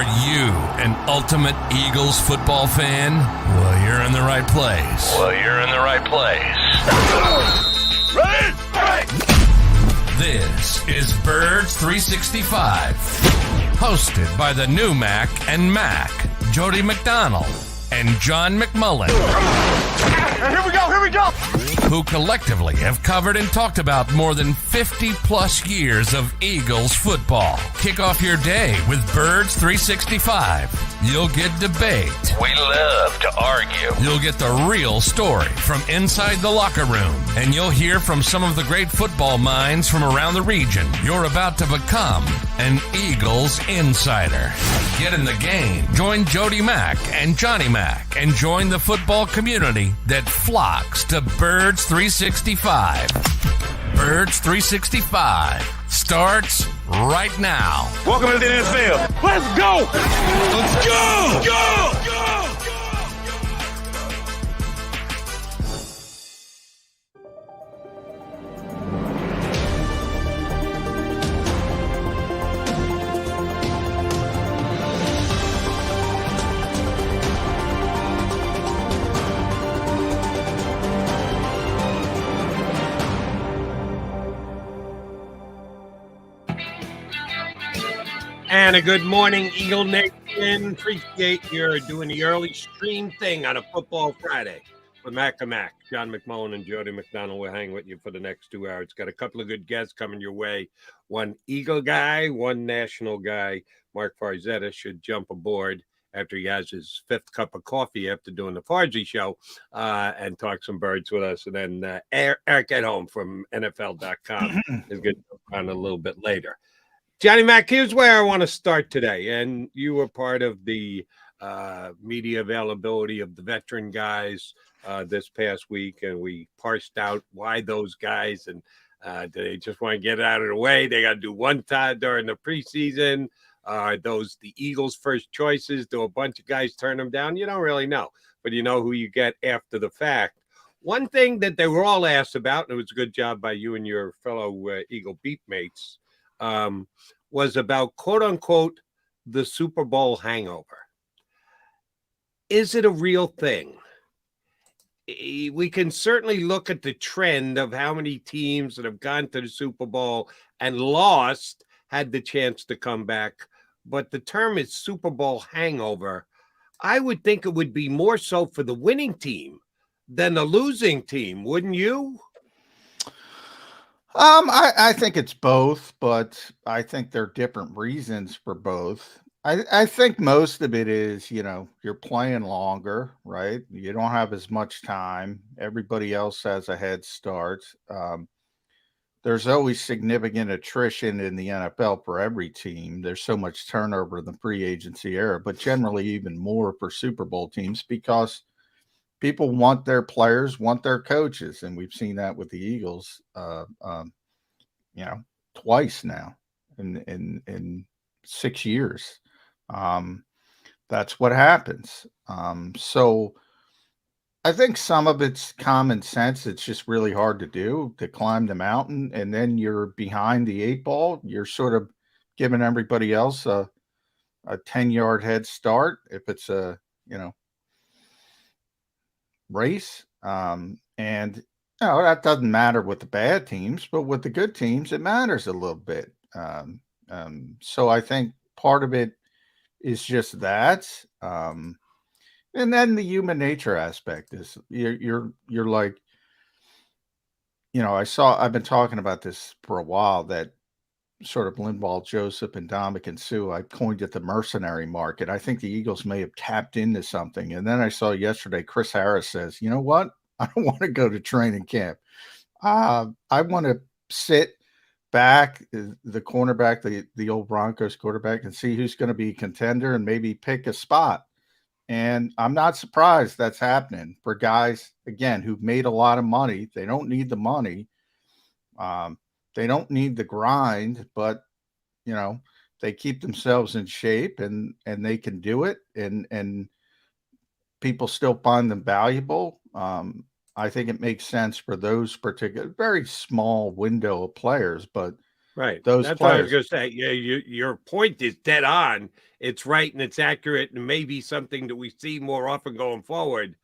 Are you an ultimate Eagles football fan? Well, you're in the right place. Ready? This is Birds 365, hosted by the new Mac and Mac, Jody McDonald and John McMullen. Here we go! Who collectively have covered and talked about more than 50 plus years of Eagles football. Kick off your day with Birds 365. You'll get debate. We love to argue. You'll get the real story from inside the locker room. And you'll hear from some of the great football minds from around the region. You're about to become an Eagles insider. Get in the game. Join Jody Mack and Johnny Mack and join the football community that flocks to Birds 365. Birds 365 starts right now. Welcome to the NFL. Let's go! Let's go! Go! And a good morning, Eagle Nation. Appreciate you're doing the early stream thing on a Football Friday with Mac and Mac. John McMullen and Jody McDonald will hang with you for the next 2 hours. Got a couple of good guests coming your way. One Eagle guy, one national guy. Mark Farzetta should jump aboard after he has his fifth cup of coffee after doing the Farzy show and talk some birds with us. And then Eric at home from NFL.com is going to come on a little bit later. Johnny Mac, here's where I want to start today. And you were part of the media availability of the veteran guys this past week. And we parsed out why those guys, and do they just want to get it out of the way? They got to do one time during the preseason. Are those the Eagles' first choices? Do a bunch of guys turn them down? You don't really know. But you know who you get after the fact. One thing that they were all asked about, and it was a good job by you and your fellow Eagle beat mates, was about, quote unquote, the Super Bowl hangover. Is it a real thing? We can certainly look at the trend of how many teams that have gone to the Super Bowl and lost had the chance to come back. But the term is Super Bowl hangover. I would think it would be more so for the winning team than the losing team, wouldn't you? I think it's both, but I think there are different reasons for both. I think most of it is, you're playing longer, right? You don't have as much time. Everybody else has a head start. There's always significant attrition in the NFL for every team. There's so much turnover in the free agency era, but generally even more for Super Bowl teams because people want their players, want their coaches, and we've seen that with the Eagles, twice now in 6 years. That's what happens. So I think some of it's common sense. It's just really hard to do, to climb the mountain, and then you're behind the 8 ball. You're sort of giving everybody else a 10-yard head start if it's a race. And that doesn't matter with the bad teams, but with the good teams, it matters a little bit. So I think part of it is just that. And then the human nature aspect is you're like, I've been talking about this for a while, that sort of Linval, Joseph, and Dominic and Sue, I coined it the mercenary market. I think the Eagles may have tapped into something. And then I saw yesterday, Chris Harris says, you know what? I don't want to go to training camp. I want to sit back, the cornerback, the old Broncos quarterback, and see who's going to be a contender and maybe pick a spot. And I'm not surprised that's happening for guys, again, who've made a lot of money. They don't need the money. They don't need the grind, but, they keep themselves in shape and they can do it. And people still find them valuable. I think it makes sense for those particular, very small window of players, but right. Those That's players. what I was going to say. Yeah, your point is dead on. it's right and it's accurate and maybe something that we see more often going forward,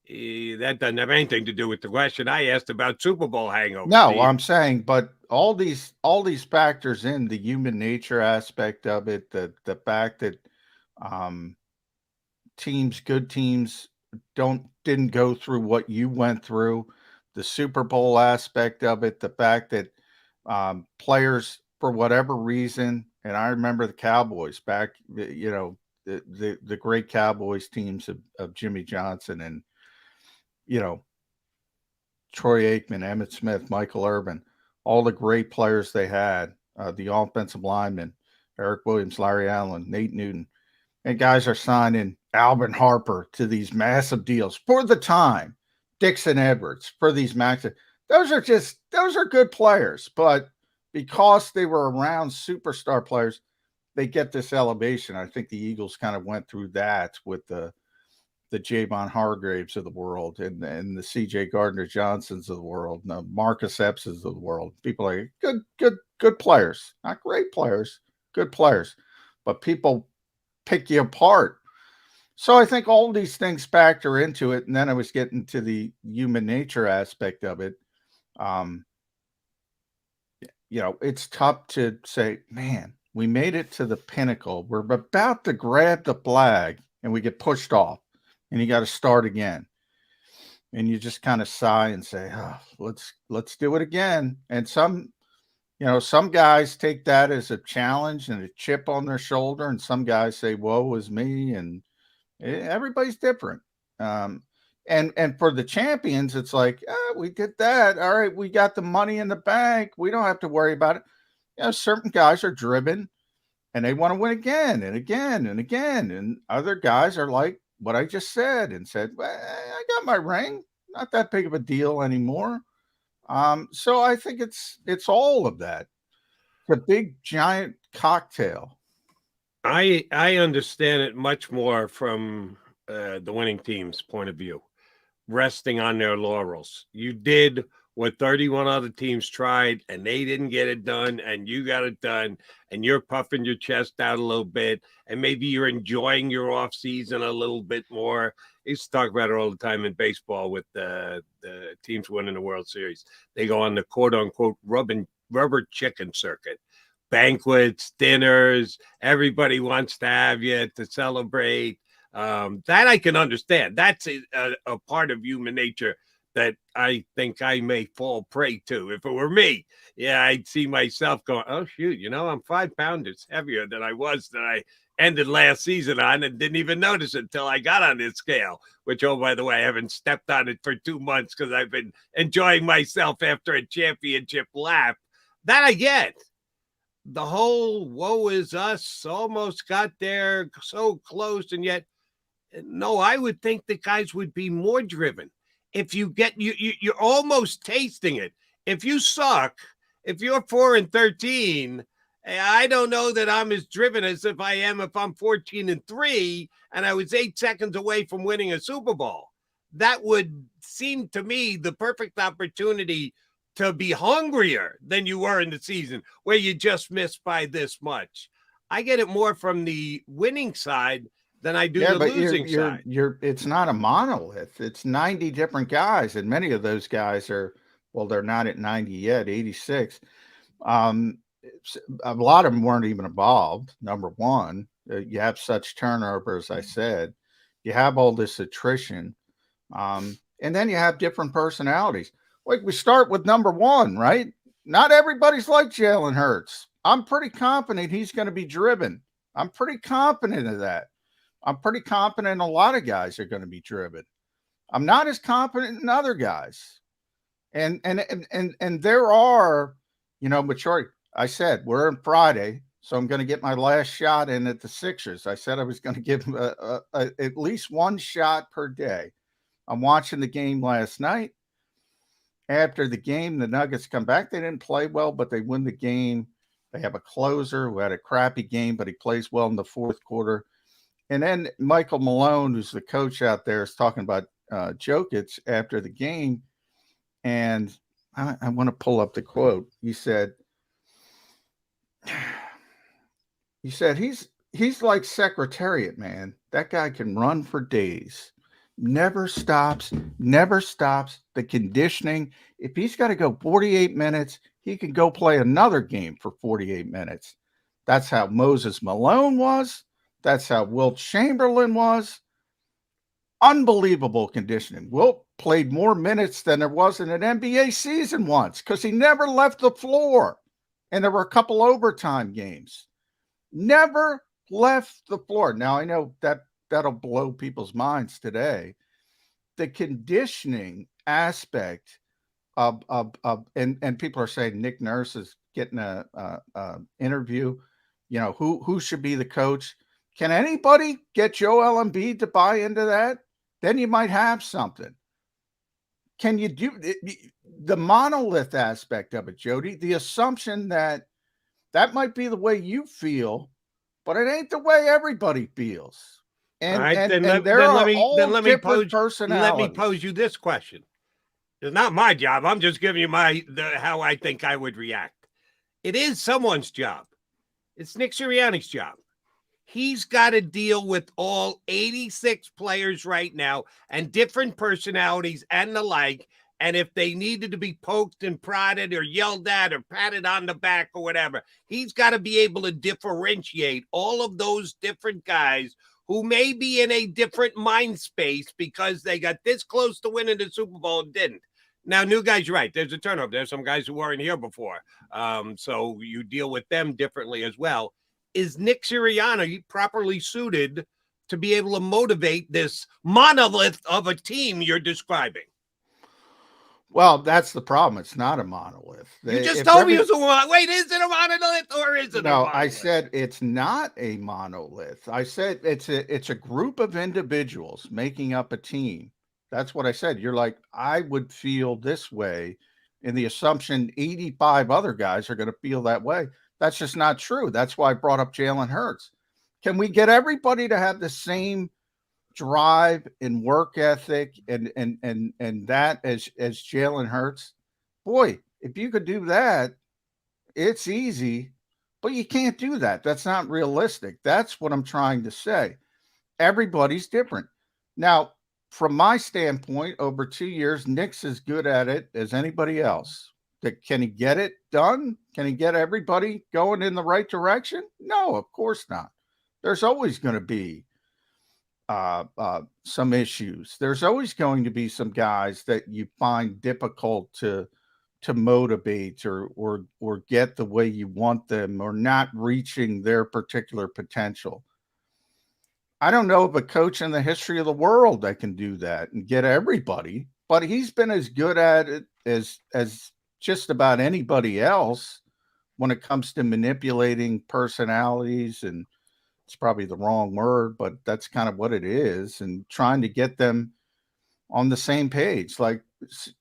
that doesn't have anything to do with the question I asked about Super Bowl hangover. No, I'm saying, but all these factors in the human nature aspect of it, the fact that good teams didn't go through what you went through, the Super Bowl aspect of it, the fact that players, for whatever reason, and I remember the Cowboys back, the great Cowboys teams of Jimmy Johnson and, Troy Aikman, Emmitt Smith, Michael Irvin, all the great players they had, the offensive linemen, Eric Williams, Larry Allen, Nate Newton, and guys are signing Alvin Harper to these massive deals for the time, Dixon Edwards for these massive. Those are good players, but because they were around superstar players, they get this elevation. I think the Eagles kind of went through that with the Javon Hargraves of the world and the CJ Gardner-Johnsons of the world, and the Marcus Epps of the world. People like good players, not great players, good players, but people pick you apart. So I think all these things factor into it. And then I was getting to the human nature aspect of it. It's tough to say, man, we made it to the pinnacle. We're about to grab the flag and we get pushed off and you got to start again. And you just kind of sigh and say, oh, let's do it again. And some guys take that as a challenge and a chip on their shoulder. And some guys say, woe is me. And everybody's different. And for the champions, it's like, we did that. All right, we got the money in the bank. We don't have to worry about it. Certain guys are driven and they want to win again and again and again. And other guys are like what I just said and said, well, I got my ring. Not that big of a deal anymore. So I think it's all of that. The big giant cocktail. I understand it much more from the winning team's point of view, resting on their laurels. You did what 31 other teams tried, and they didn't get it done, and you got it done, and you're puffing your chest out a little bit, and maybe you're enjoying your off season a little bit more. I used to talk about it all the time in baseball with the teams winning the World Series. They go on the quote-unquote rubber chicken circuit. Banquets, dinners, everybody wants to have you to celebrate. That I can understand. That's a part of human nature that I think I may fall prey to. If it were me, I'd see myself going, oh, shoot, I'm 5 pounds heavier than I was that I ended last season on and didn't even notice it until I got on this scale, which, oh, by the way, I haven't stepped on it for 2 months because I've been enjoying myself after a championship lap. That I get. The whole woe is us, almost got there, so close, and yet, no, I would think the guys would be more driven. If you get, you're almost tasting it. If you suck, if you're 4-13, I don't know that I'm as driven as if I am if I'm 14-3 and I was 8 seconds away from winning a Super Bowl. That would seem to me the perfect opportunity to be hungrier than you were in the season where you just missed by this much. I get it more from the winning side than I do the losing side. It's not a monolith. It's 90 different guys, and many of those guys are, well, they're not at 90 yet, 86. A lot of them weren't even involved. Number one, you have such turnover, as I said. You have all this attrition, and then you have different personalities. Like we start with number one, right? Not everybody's like Jalen Hurts. I'm pretty confident he's going to be driven. I'm pretty confident of that. I'm pretty confident a lot of guys are going to be driven. I'm not as confident in other guys. And there are, maturity. I said, we're on Friday, so I'm going to get my last shot in at the Sixers. I said I was going to give them at least one shot per day. I'm watching the game last night. After the game, the Nuggets come back. They didn't play well, but they win the game. They have a closer who had a crappy game, but he plays well in the fourth quarter. And then Michael Malone, who's the coach out there, is talking about Jokic after the game. And I want to pull up the quote. He said, he's like Secretariat, man. That guy can run for days. Never stops, never stops. The conditioning, if he's got to go 48 minutes, he can go play another game for 48 minutes. That's how Moses Malone was. That's how Wilt Chamberlain was. Unbelievable conditioning. Wilt played more minutes than there was in an NBA season once because he never left the floor. And there were a couple overtime games. Never left the floor. Now, I know that that'll blow people's minds today. The conditioning aspect of and people are saying Nick Nurse is getting a interview. You know, who should be the coach? Can anybody get Joel Embiid to buy into that? Then you might have something. Can you do the monolith aspect of it, Jody? The assumption that might be the way you feel, but it ain't the way everybody feels. And, all right, and, then and there are all different personalities. Let me pose you this question. It's not my job. I'm just giving you how I think I would react. It is someone's job. It's Nick Sirianni's job. He's got to deal with all 86 players right now and different personalities and the like. And if they needed to be poked and prodded or yelled at or patted on the back or whatever, he's got to be able to differentiate all of those different guys who may be in a different mind space because they got this close to winning the Super Bowl and didn't. Now, new guys, you're right. There's a turnover. There's some guys who weren't here before. So you deal with them differently as well. Is Nick Sirianni properly suited to be able to motivate this monolith of a team you're describing? Well, that's the problem. It's not a monolith. You just told me it was a monolith. Wait, is it a monolith or is it a monolith? No, I said it's not a monolith. I said it's a group of individuals making up a team. That's what I said. You're like, I would feel this way, in the assumption 85 other guys are going to feel that way. That's just not true. That's why I brought up Jalen Hurts. Can we get everybody to have the same drive and work ethic and that as Jalen Hurts? Boy, if you could do that, it's easy, but you can't do that. That's not realistic. That's what I'm trying to say. Everybody's different. Now, from my standpoint, over 2 years, Nick's as good at it as anybody else. Can he get it done? Can he get everybody going in the right direction? No, of course not. There's always going to be some issues. There's always going to be some guys that you find difficult to motivate or get the way you want them, or not reaching their particular potential. I don't know of a coach in the history of the world that can do that and get everybody, but he's been as good at it as just about anybody else when it comes to manipulating personalities, and it's probably the wrong word, but that's kind of what it is, and trying to get them on the same page. Like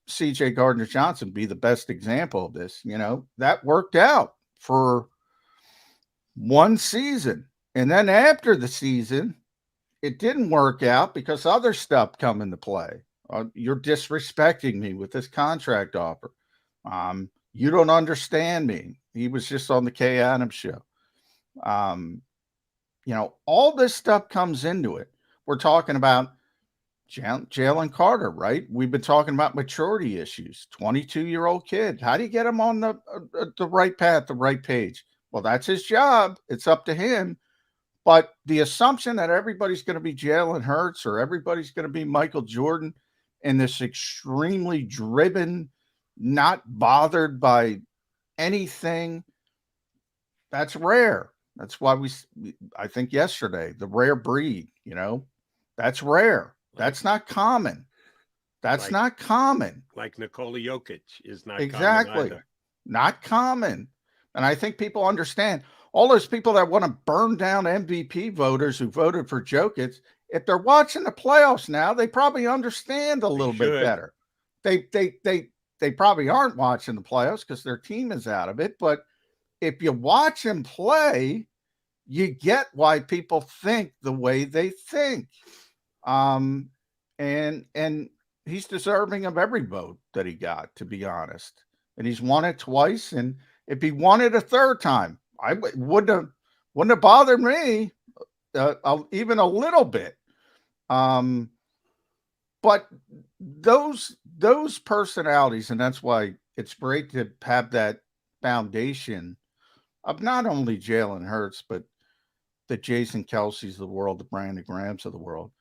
CJ Gardner-Johnson be the best example of this. You know, that worked out for one season. And then after the season, it didn't work out because other stuff come into play. You're disrespecting me with this contract offer. You don't understand me. He was just on the Kay Adams show. You know, all this stuff comes into it. We're talking about Jalen Carter, right? We've been talking about maturity issues. 22-year-old kid. How do you get him on the right path, the right page? Well, that's his job. It's up to him. But the assumption that everybody's going to be Jalen Hurts or everybody's going to be Michael Jordan and this extremely driven, not bothered by anything, that's rare. That's why I think yesterday, the rare breed, you know, that's rare. That's not common. That's not common. Like Nikola Jokic is not exactly common either. Not common. And I think people understand. All those people that want to burn down MVP voters who voted for Jokic, if they're watching the playoffs now, they probably understand a little bit better. They probably aren't watching the playoffs because their team is out of it. But if you watch him play, you get why people think the way they think. And he's deserving of every vote that he got, to be honest. And he's won it twice. And if he won it a third time, wouldn't have bothered me. even a little bit. But those personalities, and that's why it's great to have that foundation of not only Jalen Hurts, but the Jason Kelsey's of the world, the Brandon Grahams of the world.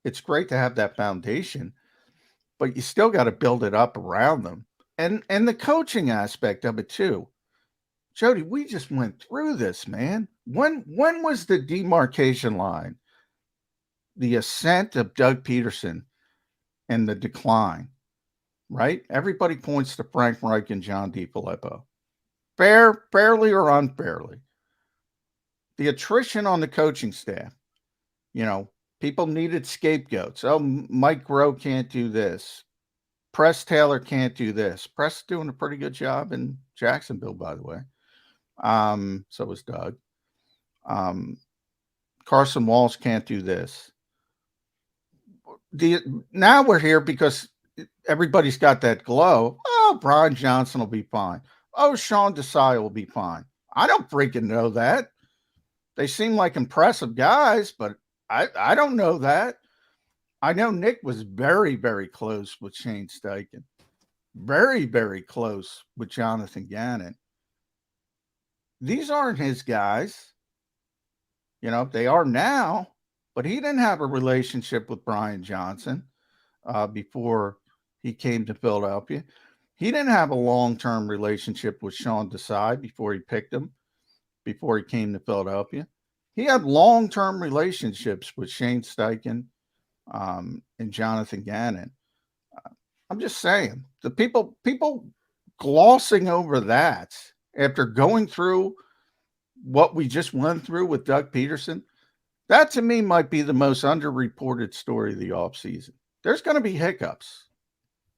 It's great to have that foundation, but you still got to build it up around them. And the coaching aspect of it too. Jody, we just went through this, man. When was the demarcation line? The ascent of Doug Peterson and the decline, right? Everybody points to Frank Reich and John DeFilippo. Fairly or unfairly. The attrition on the coaching staff, people needed scapegoats. Oh, Mike Groh can't do this. Press Taylor can't do this. Press doing a pretty good job in Jacksonville, by the way. So was Doug. Carson Walsh can't do this. Now we're here because everybody's got that glow. Oh, Brian Johnson will be fine. Oh, Sean Desai will be fine. I don't freaking know that. They seem like impressive guys, but I don't know that. I know Nick was very, very close with Shane Steichen. Very, very close with Jonathan Gannon. These aren't his guys. They are now, but he didn't have a relationship with Brian Johnson before he came to Philadelphia. He didn't have a long-term relationship with Sean Desai before he picked him, before he came to Philadelphia. He had long-term relationships with Shane Steichen and Jonathan Gannon. I'm just saying, the people glossing over that after going through what we just went through with Doug Peterson, that to me might be the most underreported story of the offseason. There's going to be hiccups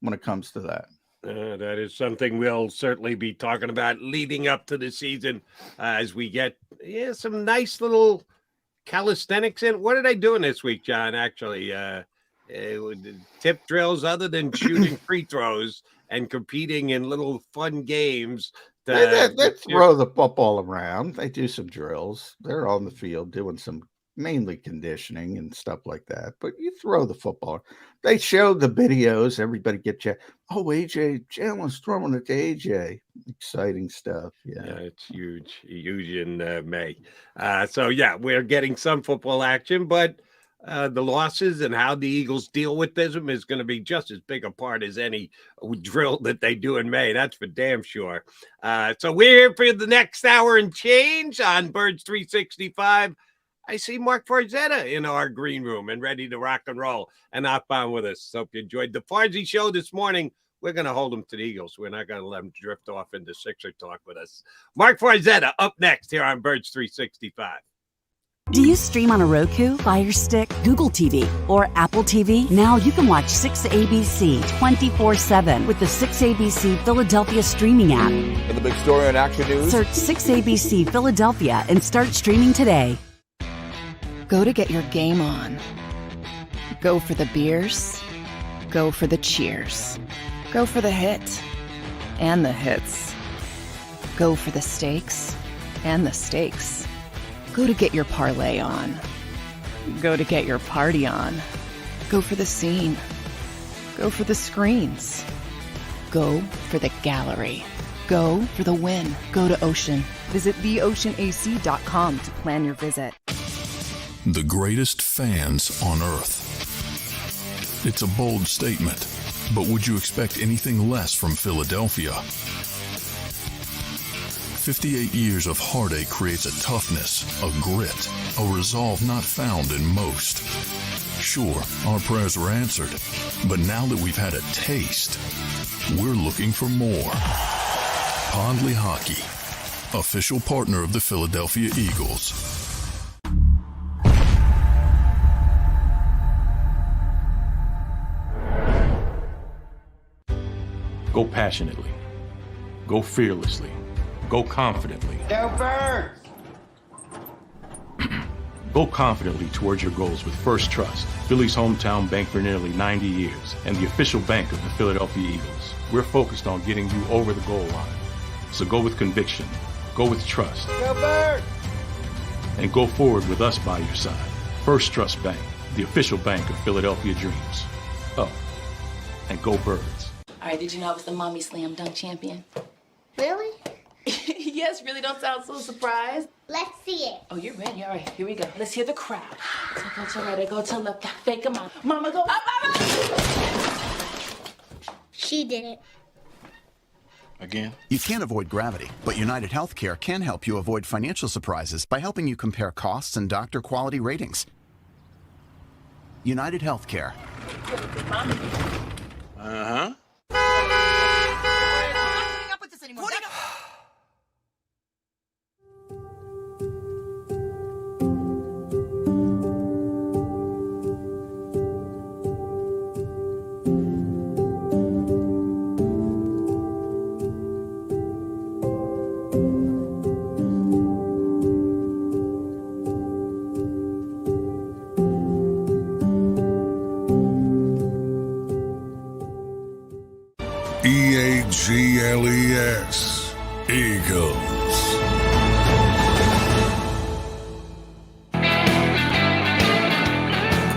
when it comes to that. That is something we'll certainly be talking about leading up to the season as we get some nice little calisthenics in. What are they doing this week, John, actually? Tip drills other than shooting free throws and competing in little fun games. They throw the football around. They do some drills. They're on the field doing some mainly conditioning and stuff like that. But you throw the football. They showed the videos. Everybody get you. Oh, AJ, Jalen's throwing it to AJ. Exciting stuff. Yeah, it's huge in May. So, we're getting some football action, but the losses and how the Eagles deal with them is going to be just as big a part as any drill that they do in May. That's for damn sure. So we're here for the next hour and change on Birds 365. I see Mark Farzetta in our green room and ready to rock and roll and hop on with us. Hope you enjoyed the Farzy show this morning. We're going to hold them to the Eagles. We're not going to let them drift off into Sixer talk with us. Mark Farzetta up next here on Birds 365. Do you stream on a Roku, Fire Stick, Google TV, or Apple TV? Now you can watch 6ABC 24/7 with the 6ABC Philadelphia streaming app. And the big story on Action News? Search 6ABC Philadelphia and start streaming today. Go to get your game on. Go for the beers. Go for the cheers. Go for the hit and the hits. Go for the stakes and the stakes. Go to get your parlay on. Go to get your party on. Go for the scene. Go for the screens. Go for the gallery. Go for the win. Go to Ocean. Visit theoceanac.com to plan your visit. The greatest fans on earth. It's a bold statement, but would you expect anything less from Philadelphia? 58 years of heartache creates a toughness, a grit, a resolve not found in most. Sure, our prayers were answered, but now that we've had a taste, we're looking for more. Pondley Hockey, official partner of the Philadelphia Eagles. Go passionately. Go fearlessly. Go confidently. Go Birds! Go confidently towards your goals with First Trust, Philly's hometown bank for nearly 90 years, and the official bank of the Philadelphia Eagles. We're focused on getting you over the goal line. So go with conviction. Go with trust. Go Birds! and go forward with us by your side. First Trust Bank, the official bank of Philadelphia Dreams. Oh, and go Birds. All right, did you know I was the mommy slam dunk champion? Really? Yes, really don't sound so surprised. Let's see it. Oh, you're ready. All right, here we go. Let's hear the crowd. So go to right, go to left, fake 'em out. Mama, go up, mama! She did it. Again? You can't avoid gravity, but United Healthcare can help you avoid financial surprises by helping you compare costs and doctor quality ratings. United Healthcare. Uh-huh. EAGLES, Eagles.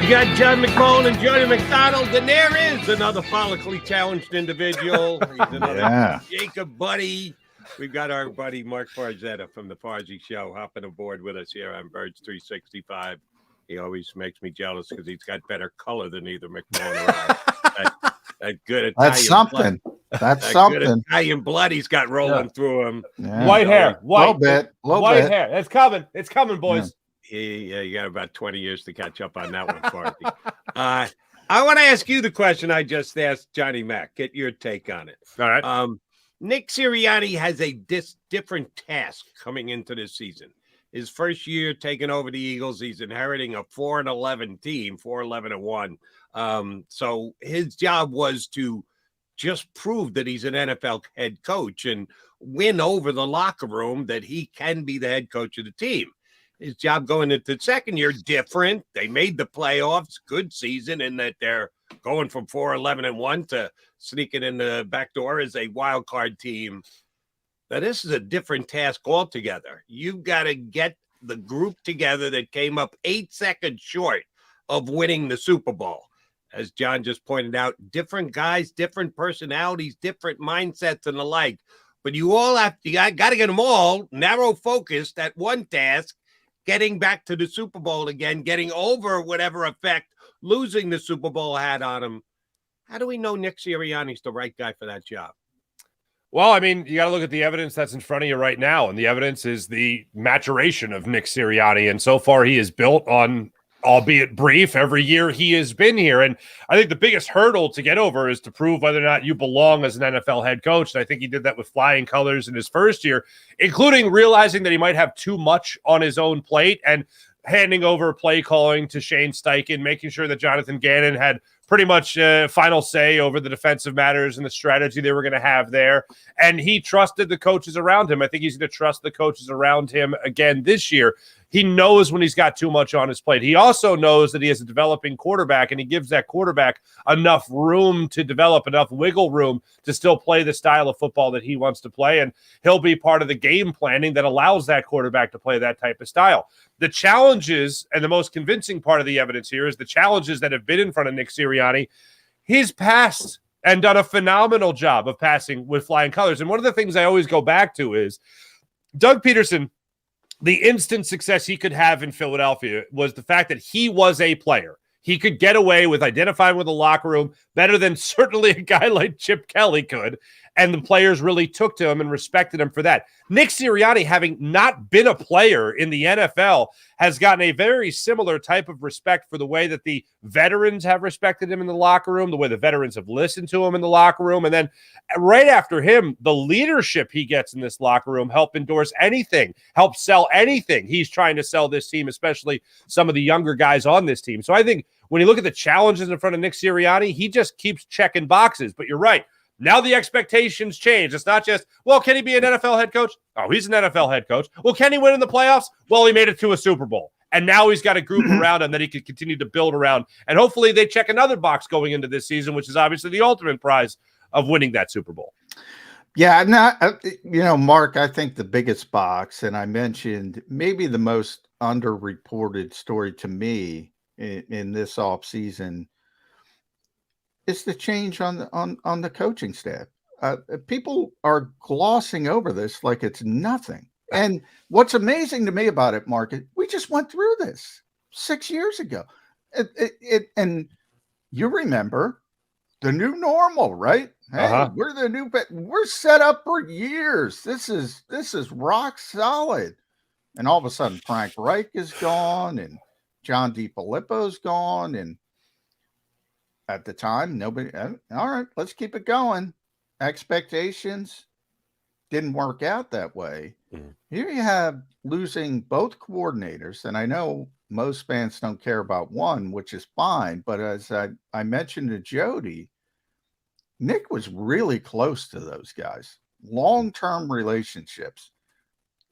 You got John McMullen and Jody McDonald, and there is another follically challenged individual. He's another JAKIB buddy. We've got our buddy Mark Farzetta from the Farzy Show hopping aboard with us here on Birds 365. He always makes me jealous because he's got better color than either McMullen or I. That good Italian That's something. Blood. That's something. Good Italian blood he's got rolling through him. Yeah. White hair. White. White hair. It's coming. It's coming, boys. Yeah, you got about 20 years to catch up on that one, Farzy. I want to ask you the question I just asked Johnny Mac. Get your take on it. All right. Nick Sirianni has a different task coming into this season. His first year taking over the Eagles, he's inheriting a 4-11 team, 4-11-1. So his job was to just prove that he's an NFL head coach and win over the locker room that he can be the head coach of the team. His job going into the second year, different. They made the playoffs, good season in that they're going from 4-11-1 to sneaking in the back door as a wild card team. Now, this is a different task altogether. You've got to get the group together that came up 8 seconds short of winning the Super Bowl. As John just pointed out, different guys, different personalities, different mindsets and the like. But you got to get them all narrow focused at one task, getting back to the Super Bowl again, getting over whatever effect losing the Super Bowl had on him. How do we know Nick Sirianni's the right guy for that job? Well, I mean, you got to look at the evidence that's in front of you right now, and the evidence is the maturation of Nick Sirianni, and so far he is built on, albeit brief, every year he has been here. And I think the biggest hurdle to get over is to prove whether or not you belong as an NFL head coach. And I think he did that with flying colors in his first year, including realizing that he might have too much on his own plate and handing over play calling to Shane Steichen, making sure that Jonathan Gannon had pretty much final say over the defensive matters and the strategy they were going to have there. And he trusted the coaches around him. I think he's going to trust the coaches around him again this year. He knows when he's got too much on his plate. He also knows that he has a developing quarterback, and he gives that quarterback enough room to develop, enough wiggle room to still play the style of football that he wants to play. And he'll be part of the game planning that allows that quarterback to play that type of style. The challenges, and the most convincing part of the evidence here, is the challenges that have been in front of Nick Sirianni. He's passed and done a phenomenal job of passing with flying colors. And one of the things I always go back to is Doug Peterson. The instant success he could have in Philadelphia was the fact that he was a player. He could get away with identifying with the locker room better than certainly a guy like Chip Kelly could. And the players really took to him and respected him for that. Nick Sirianni, having not been a player in the NFL, has gotten a very similar type of respect for the way that the veterans have respected him in the locker room, the way the veterans have listened to him in the locker room. And then right after him, the leadership he gets in this locker room help endorse anything, help sell anything he's trying to sell this team, especially some of the younger guys on this team. So I think when you look at the challenges in front of Nick Sirianni, he just keeps checking boxes. But you're right. Now the expectations change. It's not just, well, can he be an NFL head coach? Oh, he's an NFL head coach. Well, can he win in the playoffs? Well, he made it to a Super Bowl. And now he's got a group around him that he can continue to build around. And hopefully they check another box going into this season, which is obviously the ultimate prize of winning that Super Bowl. Yeah, Mark, I think the biggest box, and I mentioned maybe the most underreported story to me in this offseason is the change on the coaching staff. People are glossing over this like it's nothing. And what's amazing to me about it, Mark, we just went through this 6 years ago. And you remember the new normal, right? Hey, we're set up for years. This is rock solid. And all of a sudden, Frank Reich is gone, and John DiFilippo's gone, and at the time, nobody. All right, let's keep it going. Expectations didn't work out that way. Mm-hmm. Here you have losing both coordinators, and I know most fans don't care about one, which is fine. But as I mentioned to Jody, Nick was really close to those guys. Long-term relationships,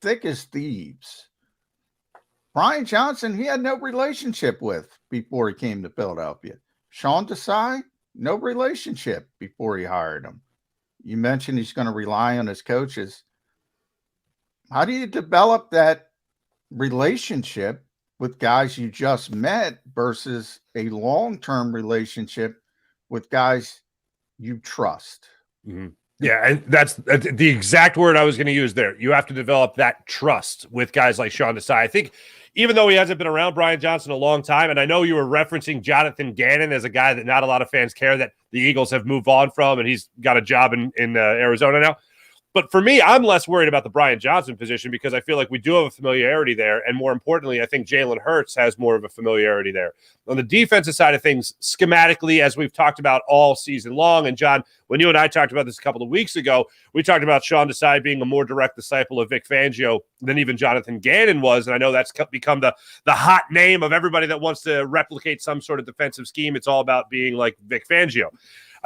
thick as thieves. Brian Johnson, he had no relationship with before he came to Philadelphia. Sean Desai, no relationship before he hired him. You mentioned he's going to rely on his coaches. How do you develop that relationship with guys you just met versus a long-term relationship with guys you trust? Mm-hmm. Yeah, and that's the exact word I was going to use there. You have to develop that trust with guys like Sean Desai. I think even though he hasn't been around Brian Johnson a long time, and I know you were referencing Jonathan Gannon as a guy that not a lot of fans care that the Eagles have moved on from, and he's got a job in Arizona now. But for me, I'm less worried about the Brian Johnson position because I feel like we do have a familiarity there. And more importantly, I think Jalen Hurts has more of a familiarity there. On the defensive side of things, schematically, as we've talked about all season long, and John, when you and I talked about this a couple of weeks ago, we talked about Sean Desai being a more direct disciple of Vic Fangio than even Jonathan Gannon was. And I know that's become the hot name of everybody that wants to replicate some sort of defensive scheme. It's all about being like Vic Fangio.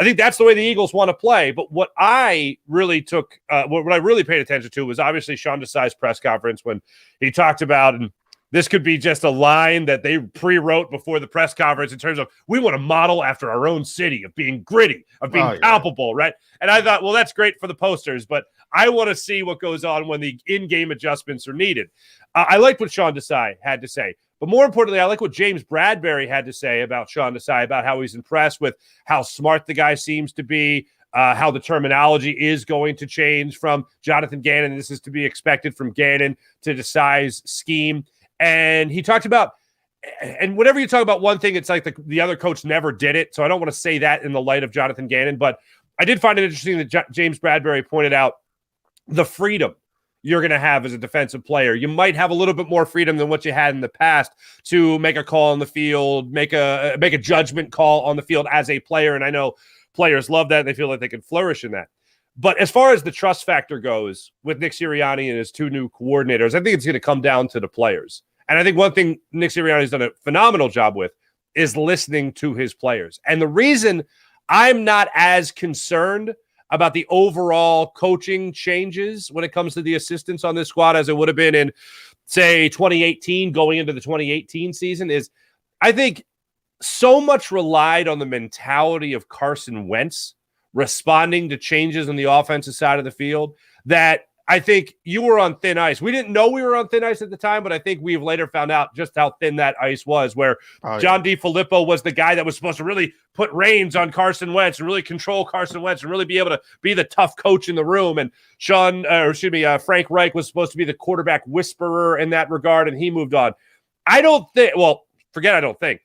I think that's the way the Eagles want to play. But what I really took, what I really paid attention to was obviously Sean Desai's press conference when he talked about, and this could be just a line that they pre-wrote before the press conference in terms of, we want to model after our own city of being gritty, of being palpable, right? And I thought, well, that's great for the posters, but I want to see what goes on when the in-game adjustments are needed. I liked what Sean Desai had to say. But more importantly, I like what James Bradbury had to say about Sean Desai, about how he's impressed with how smart the guy seems to be, how the terminology is going to change from Jonathan Gannon. This is to be expected from Gannon to Desai's scheme. And he talked about, and whenever you talk about one thing, it's like the other coach never did it. So I don't want to say that in the light of Jonathan Gannon, but I did find it interesting that James Bradbury pointed out the freedom you're going to have as a defensive player. You might have a little bit more freedom than what you had in the past to make a call on the field, make a judgment call on the field as a player. And I know players love that. They feel like they can flourish in that. But as far as the trust factor goes with Nick Sirianni and his two new coordinators, I think it's going to come down to the players. And I think one thing Nick Sirianni has done a phenomenal job with is listening to his players. And the reason I'm not as concerned about the overall coaching changes when it comes to the assistants on this squad as it would have been in, say, 2018, going into the 2018 season, is I think so much relied on the mentality of Carson Wentz responding to changes on the offensive side of the field that I think you were on thin ice. We didn't know we were on thin ice at the time, but I think we've later found out just how thin that ice was, where John DiFilippo was the guy that was supposed to really put reins on Carson Wentz and really control Carson Wentz and really be able to be the tough coach in the room. And Frank Reich was supposed to be the quarterback whisperer in that regard, and he moved on. I don't think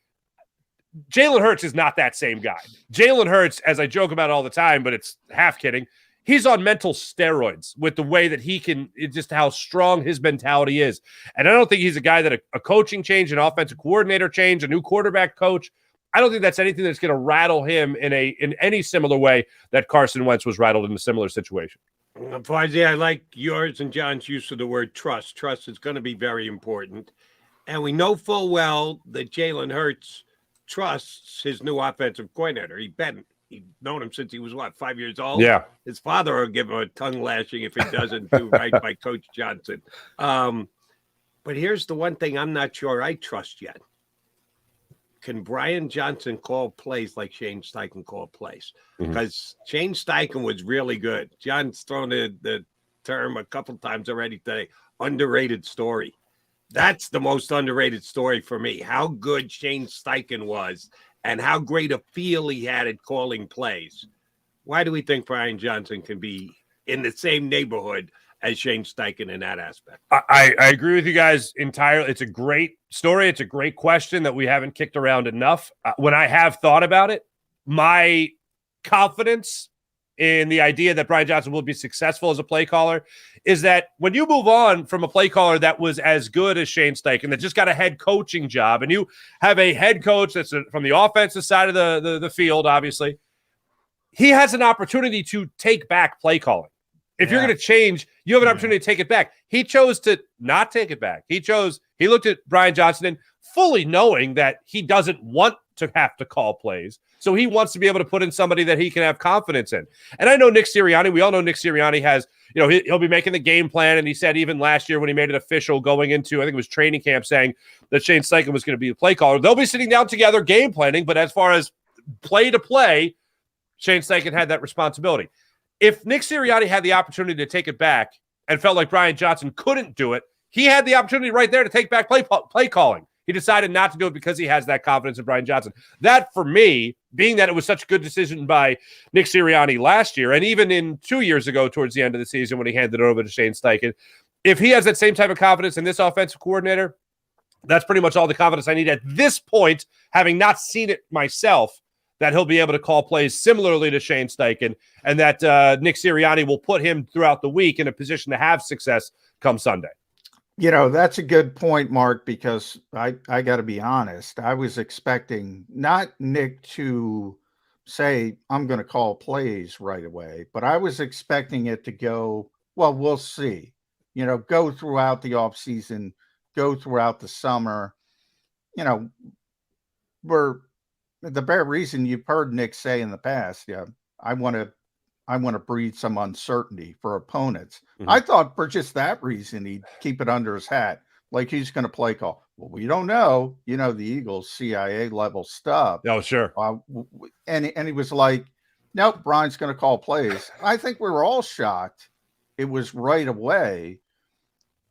Jalen Hurts is not that same guy. Jalen Hurts, as I joke about it all the time, but it's half kidding, he's on mental steroids with the way that he can, just how strong his mentality is. And I don't think he's a guy that a coaching change, an offensive coordinator change, a new quarterback coach, I don't think that's anything that's going to rattle him in any similar way that Carson Wentz was rattled in a similar situation. Fawzi, I like yours and John's use of the word trust. Trust is going to be very important. And we know full well that Jalen Hurts trusts his new offensive coordinator. He's known him since he was, 5 years old? Yeah. His father will give him a tongue lashing if he doesn't do right by Coach Johnson. But here's the one thing I'm not sure I trust yet. Can Brian Johnson call plays like Shane Steichen called plays? Because Shane Steichen was really good. John's thrown the term a couple times already today, underrated story. That's the most underrated story for me. How good Shane Steichen was and how great a feel he had at calling plays. Why do we think Brian Johnson can be in the same neighborhood as Shane Steichen in that aspect? I agree with you guys entirely. It's a great story. It's a great question that we haven't kicked around enough. When I have thought about it, my confidence in the idea that Brian Johnson will be successful as a play caller is that when you move on from a play caller that was as good as Shane Steichen, that just got a head coaching job, and you have a head coach that's from the offensive side of the field, obviously, he has an opportunity to take back play calling. If you're going to change, you have an opportunity to take it back. He chose to not take it back. He looked at Brian Johnson and fully knowing that he doesn't want to have to call plays. So he wants to be able to put in somebody that he can have confidence in. And I know Nick Sirianni, we all know Nick Sirianni has, he'll be making the game plan. And he said even last year when he made it official going into, I think it was training camp, saying that Shane Steichen was going to be the play caller. They'll be sitting down together game planning. But as far as play to play, Shane Steichen had that responsibility. If Nick Sirianni had the opportunity to take it back and felt like Brian Johnson couldn't do it, he had the opportunity right there to take back play calling. He decided not to do it because he has that confidence in Brian Johnson. That, for me, being that it was such a good decision by Nick Sirianni last year, and even in 2 years ago towards the end of the season when he handed it over to Shane Steichen, if he has that same type of confidence in this offensive coordinator, that's pretty much all the confidence I need at this point, having not seen it myself, that he'll be able to call plays similarly to Shane Steichen, and that Nick Sirianni will put him throughout the week in a position to have success come Sunday. That's a good point, Mark, because I got to be honest. I was expecting not Nick to say, I'm going to call plays right away, but I was expecting it to go, well, we'll see, go throughout the offseason, go throughout the summer. We're the bare reason you've heard Nick say in the past, I want to breed some uncertainty for opponents. Mm-hmm. I thought for just that reason, he'd keep it under his hat, like he's going to play call. Well, we don't know, the Eagles CIA level stuff. Oh, sure. And he was like, nope, Brian's going to call plays. I think we were all shocked. It was right away.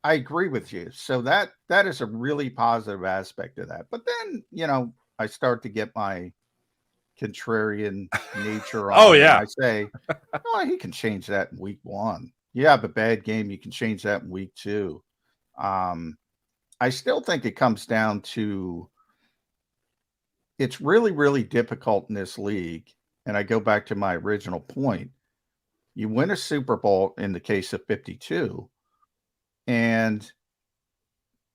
I agree with you. So that is a really positive aspect of that. But then, I start to get my contrarian nature on. Oh, yeah. I say, he can change that in week 1. You have a bad game, you can change that in week 2. I still think it comes down to it's really, really difficult in this league. And I go back to my original point. You win a Super Bowl in the case of 52, and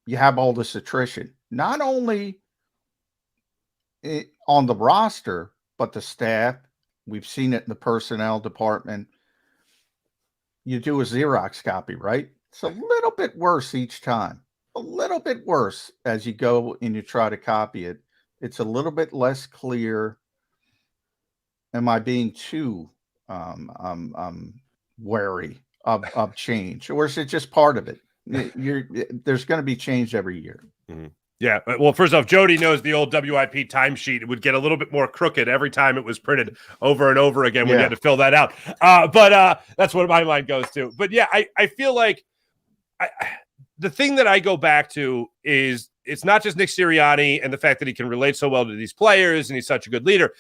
you have all this attrition. Not only on the roster, but the staff. We've seen it in the personnel department. You do a Xerox copy, right? It's a little bit worse each time. A little bit worse as you go and you try to copy it. It's a little bit less clear. Am I being too wary of change, or is it just part of it? There's going to be change every year. Mm-hmm. Yeah. Well, first off, Jody knows the old WIP timesheet would get a little bit more crooked every time it was printed over and over again when you had to fill that out. But that's what my mind goes to. But yeah, I feel like the thing that I go back to is it's not just Nick Sirianni and the fact that he can relate so well to these players and he's such a good leader.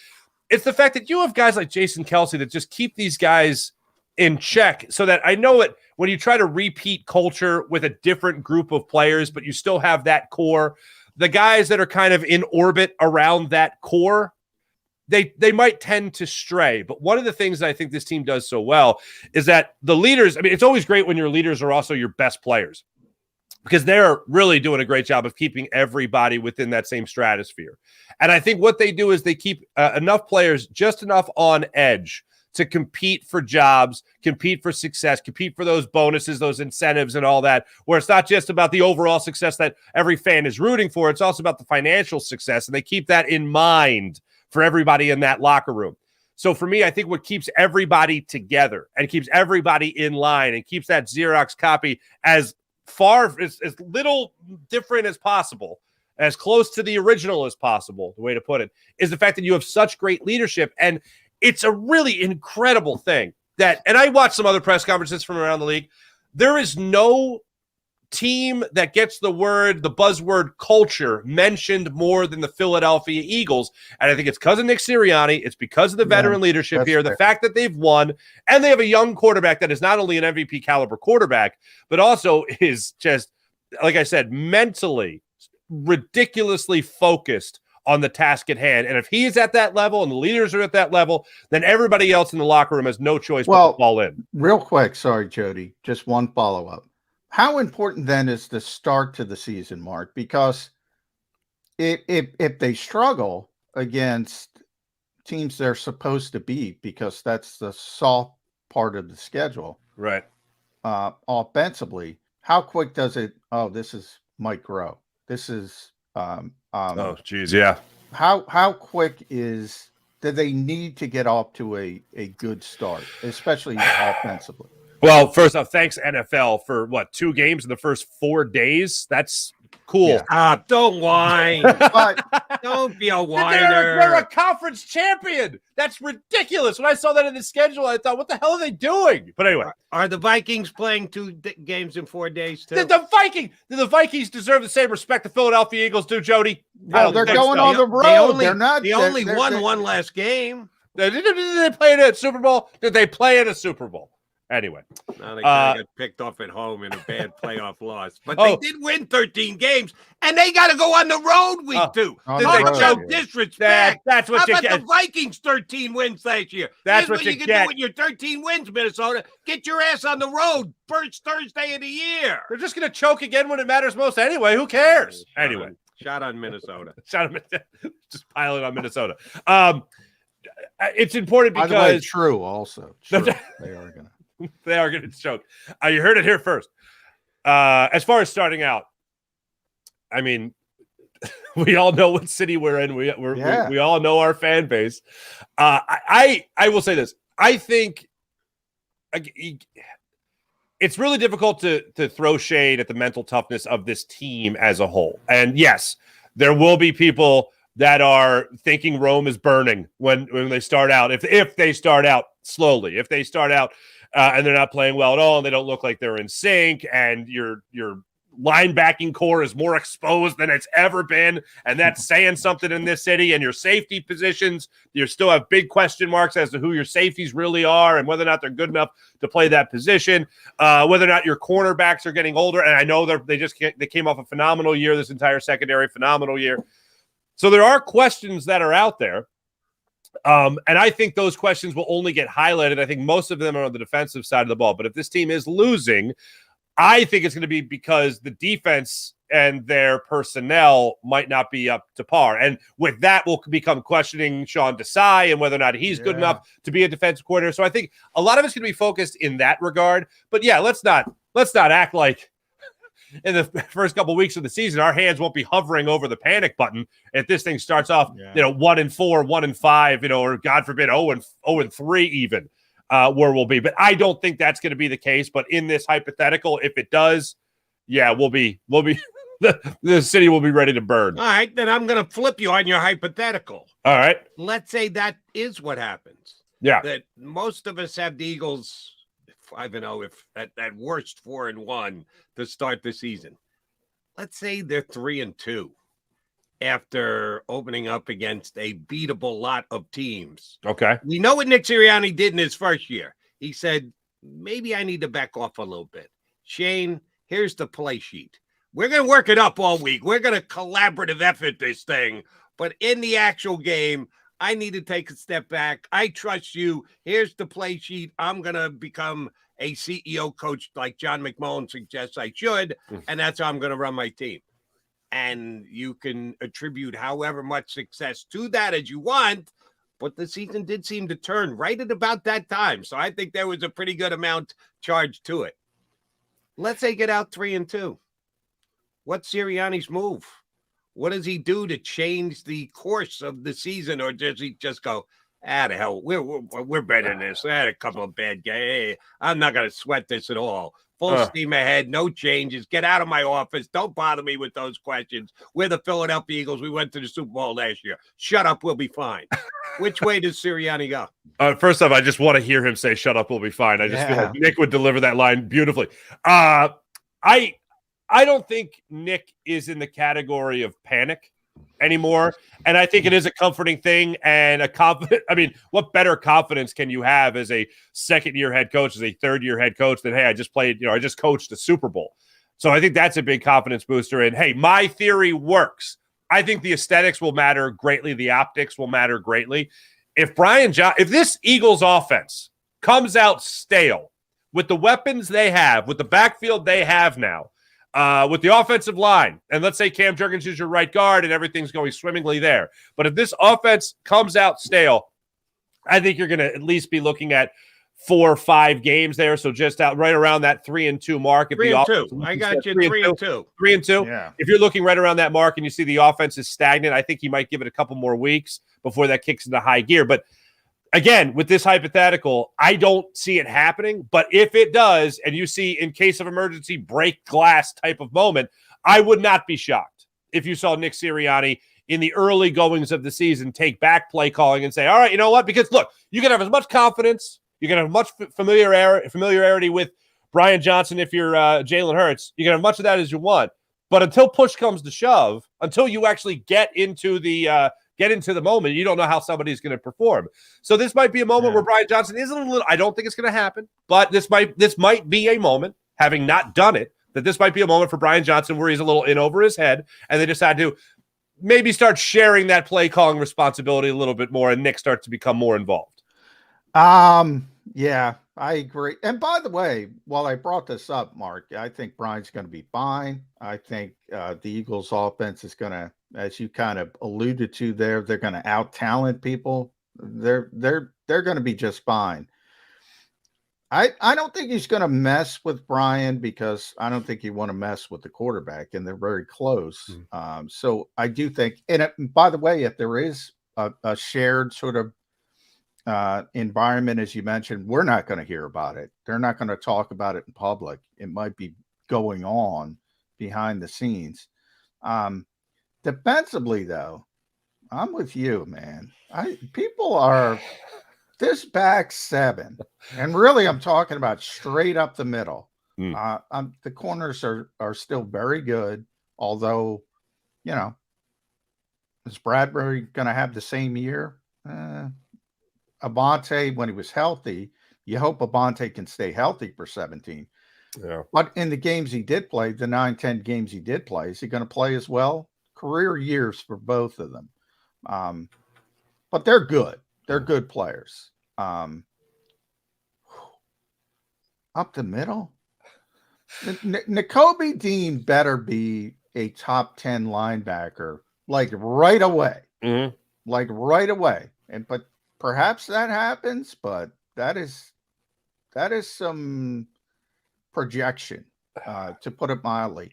It's the fact that you have guys like Jason Kelce that just keep these guys in check, so that I know it when you try to repeat culture with a different group of players, but you still have that core, the guys that are kind of in orbit around that core, they might tend to stray. But one of the things that I think this team does so well is that the leaders, it's always great when your leaders are also your best players, because they're really doing a great job of keeping everybody within that same stratosphere. And I think what they do is they keep enough players just enough on edge to compete for jobs, compete for success, compete for those bonuses, those incentives and all that, where it's not just about the overall success that every fan is rooting for. It's also about the financial success, and they keep that in mind for everybody in that locker room. So for me, I think what keeps everybody together and keeps everybody in line and keeps that Xerox copy as little different as possible, as close to the original as possible, the way to put it, is the fact that you have such great leadership. And it's a really incredible thing and I watched some other press conferences from around the league. There is no team that gets the buzzword culture mentioned more than the Philadelphia Eagles. And I think it's because of Nick Sirianni. It's because of the veteran leadership here, the fact that they've won, and they have a young quarterback that is not only an MVP caliber quarterback, but also is just, like I said, mentally ridiculously focused on the task at hand. And if he is at that level and the leaders are at that level, then everybody else in the locker room has no choice but to fall in. Real quick, sorry, Jody, just one follow-up. How important then is the start to the season, Mark? Because if they struggle against teams they're supposed to beat, because that's the soft part of the schedule, right? Offensively, how quick does it? Oh, this is Mike Groh. This is oh, geez, yeah. How quick do they need to get off to a good start, especially offensively? Well, first off, thanks NFL for 2 games in the first 4 days. That's cool. Yeah. Don't whine. Don't be a whiner. They're a conference champion. That's ridiculous. When I saw that in the schedule, I thought, what the hell are they doing? But anyway. Are the Vikings playing 2 games in 4 days too? The Vikings deserve the same respect the Philadelphia Eagles do, Jody. Well, they're going on the road. They only won one last game. Did they play in a Super Bowl? Did they play in a Super Bowl? Anyway, no, they got picked off at home in a bad playoff loss, but they did win 13 games, and they got to go on the road week 2. Talk about disrespect. That's what How you about get. The Vikings 13 wins last year? That's Here's what you can get do with your 13 wins, Minnesota. Get your ass on the road first Thursday of the year. They're just going to choke again when it matters most anyway. Who cares? Anyway, shot on Minnesota. Just piling on Minnesota. It's important because by the way, true. Also, true. They are going to. They are going to choke. You heard it here first. As far as starting out, I mean, we all know what city we're in. We all know our fan base. I will say this. I think it's really difficult to throw shade at the mental toughness of this team as a whole. And yes, there will be people that are thinking Rome is burning when they start out. If they start out slowly, if they start out and they're not playing well at all, and they don't look like they're in sync, and your linebacking core is more exposed than it's ever been, and that's saying something in this city. And your safety positions, you still have big question marks as to who your safeties really are and whether or not they're good enough to play that position, whether or not your cornerbacks are getting older. And I know they came off a phenomenal year, this entire secondary, phenomenal year. So there are questions that are out there. And I think those questions will only get highlighted. I think most of them are on the defensive side of the ball. But if this team is losing, I think it's going to be because the defense and their personnel might not be up to par. And with that, we'll become questioning Sean Desai and whether or not he's good enough to be a defensive coordinator. So I think a lot of it's going to be focused in that regard. But yeah, let's not act like in the first couple of weeks of the season, our hands won't be hovering over the panic button if this thing starts off, 1-4, 1-5, or God forbid, 0-3 even, where we'll be. But I don't think that's going to be the case. But in this hypothetical, if it does, we'll be the city will be ready to burn. All right, then I'm going to flip you on your hypothetical. All right. Let's say that is what happens. Yeah. That most of us have the Eagles 5-0, if at worst 4-1 to start the season. Let's say they're 3-2 after opening up against a beatable lot of teams. Okay. We know what Nick Sirianni did in his first year. He said, maybe I need to back off a little bit. Shane, here's the play sheet. We're going to work it up all week. We're going to collaborative effort this thing. But in the actual game, I need to take a step back. I trust you. Here's the play sheet. I'm going to become a CEO coach like John McMullen suggests I should, and that's how I'm going to run my team. And you can attribute however much success to that as you want, but the season did seem to turn right at about that time. So I think there was a pretty good amount charged to it. Let's say get out 3-2. What's Sirianni's move? What does he do to change the course of the season, or does he just go, the hell, we're better than this. I had a couple of bad games. Hey, I'm not going to sweat this at all. Full steam ahead, no changes. Get out of my office. Don't bother me with those questions. We're the Philadelphia Eagles. We went to the Super Bowl last year. Shut up, we'll be fine. Which way does Sirianni go? First off, I just want to hear him say, shut up, we'll be fine. I just feel like Nick would deliver that line beautifully. I don't think Nick is in the category of panic anymore. And I think it is a comforting thing and a confident. I mean, what better confidence can you have as a second-year head coach, as a third-year head coach than, hey, I just coached a Super Bowl. So I think that's a big confidence booster. And, hey, my theory works. I think the aesthetics will matter greatly. The optics will matter greatly. If this Eagles offense comes out stale with the weapons they have, with the backfield they have now, with the offensive line, and let's say Cam Jurgens is your right guard and everything's going swimmingly there. But if this offense comes out stale, I think you're going to at least be looking at 4 or 5 games there. So just out right around that 3-2 mark. 3-2. I got you 3-2. 3-2. Yeah. If you're looking right around that mark and you see the offense is stagnant, I think you might give it a couple more weeks before that kicks into high gear. But again, with this hypothetical, I don't see it happening. But if it does, and you see in case of emergency break glass type of moment, I would not be shocked if you saw Nick Sirianni in the early goings of the season take back play calling and say, all right, you know what? Because look, you can have as much confidence, you can have much familiarity with Brian Johnson if you're Jalen Hurts. You can have much of that as you want. But until push comes to shove, until you actually get into the moment, you don't know how somebody's going to perform. So this might be a moment where Brian Johnson is a little. I don't think it's going to happen, but this might be a moment, having not done it, that this might be a moment for Brian Johnson where he's a little in over his head, and they decide to maybe start sharing that play calling responsibility a little bit more, and Nick starts to become more involved. Yeah, I agree. And by the way, while I brought this up, Mark, I think Brian's going to be fine. I think the Eagles offense is going to, as you kind of alluded to there, they're going to out-talent people. They're going to be just fine. I don't think he's going to mess with Brian because I don't think you want to mess with the quarterback, and they're very close. So I do think, and by the way, if there is a shared sort of environment, as you mentioned, we're not going to hear about it. They're not going to talk about it in public. It might be going on behind the scenes. Defensively, though, I'm with you, man. People are this back seven, and really, I'm talking about straight up the middle. The corners are still very good, although, is Bradbury going to have the same year? Avonte, when he was healthy, you hope Avonte can stay healthy for 17. Yeah. But in the games he did play, the 9-10 games he did play, is he going to play as well? Career years for both of them. But they're good. They're good players. Up the middle? Nakobe Dean better be a top 10 linebacker, like right away. Like right away. But perhaps that happens, but that is some projection, to put it mildly.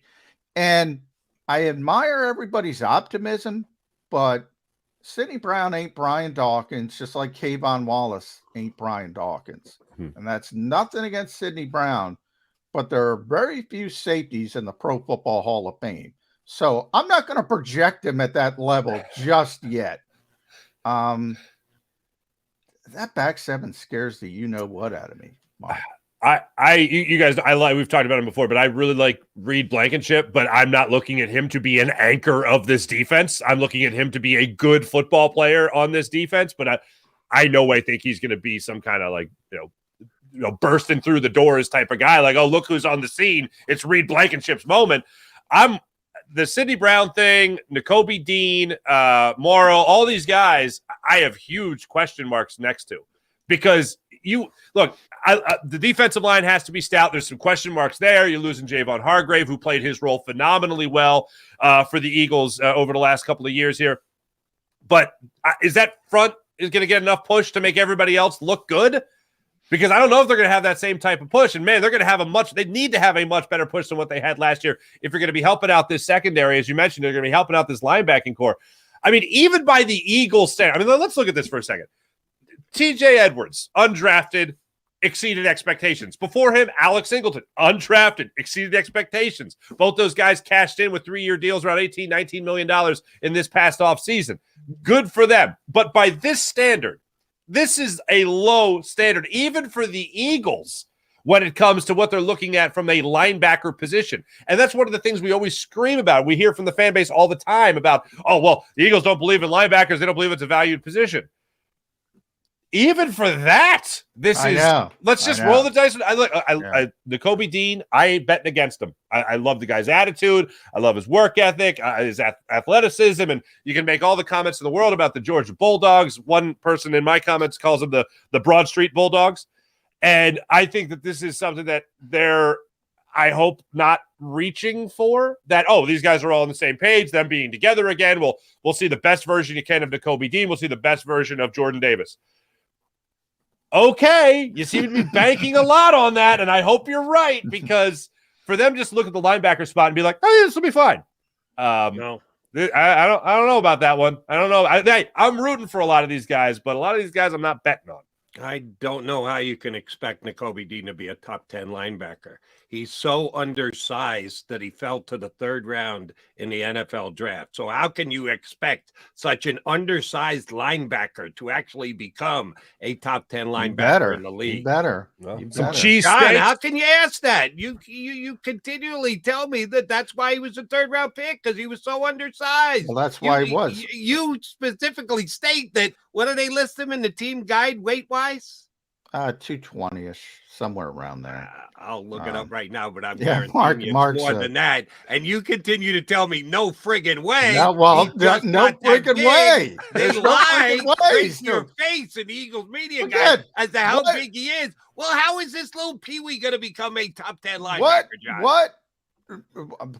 And I admire everybody's optimism, but Sidney Brown ain't Brian Dawkins, just like Kayvon Wallace ain't Brian Dawkins. And that's nothing against Sidney Brown, but there are very few safeties in the Pro Football Hall of Fame. So I'm not going to project him at that level just yet. That back seven scares the you-know-what out of me, Mark. You guys, we've talked about him before, but I really like Reed Blankenship, but I'm not looking at him to be an anchor of this defense. I'm looking at him to be a good football player on this defense, but I no way think he's going to be some kind of like, bursting through the doors type of guy. Like, oh, look who's on the scene. It's Reed Blankenship's moment. The Sidney Brown thing, Nakobe Dean, Morrow, all these guys, I have huge question marks next to, because the defensive line has to be stout. There's some question marks there. You're losing Javon Hargrave, who played his role phenomenally well for the Eagles over the last couple of years here. But is that front is going to get enough push to make everybody else look good? Because I don't know if they're going to have that same type of push. And, man, they're going to have they need to have a much better push than what they had last year if you're going to be helping out this secondary. As you mentioned, they're going to be helping out this linebacking core. I mean, even by the Eagles standard, let's look at this for a second. TJ Edwards, undrafted, exceeded expectations. Before him, Alex Singleton, undrafted, exceeded expectations. Both those guys cashed in with 3-year deals around $18, $19 million in this past offseason. Good for them. But by this standard, this is a low standard, even for the Eagles, when it comes to what they're looking at from a linebacker position. And that's one of the things we always scream about. We hear from the fan base all the time about, oh, well, the Eagles don't believe in linebackers. They don't believe it's a valued position. Even for that, let's just roll the dice. Nakobe Dean, I ain't betting against him. I love the guy's attitude. I love his work ethic, his athleticism, and you can make all the comments in the world about the Georgia Bulldogs. One person in my comments calls them the Broad Street Bulldogs. And I think that this is something that they're, I hope, not reaching for, that, oh, these guys are all on the same page, them being together again. We'll see the best version you can of Nakobe Dean. We'll see the best version of Jordan Davis. Okay, you seem to be banking a lot on that, and I hope you're right, because for them just look at the linebacker spot and be like, oh, yeah, this will be fine. No. I don't know about that one. I don't know. I'm rooting for a lot of these guys, but a lot of these guys I'm not betting on. I don't know how you can expect Nakobe Dean to be a top 10 linebacker. He's so undersized that he fell to the third round in the NFL draft. So how can you expect such an undersized linebacker to actually become a top 10 linebacker in the league? Some cheese God, steaks. how can you ask that? You continually tell me that that's why he was a third round pick, because he was so undersized. Well, that's why he was. You specifically state that. What do they list him in the team guide weight-wise? 220-ish, somewhere around there. I'll look it up right now, but I'm Mark, it's more than that. And you continue to tell me no friggin' way. No, well, no friggin' way. They lie right to your face in the Eagles media guide as to how big he is. Well, how is this little peewee going to become a top 10 linebacker, John? What?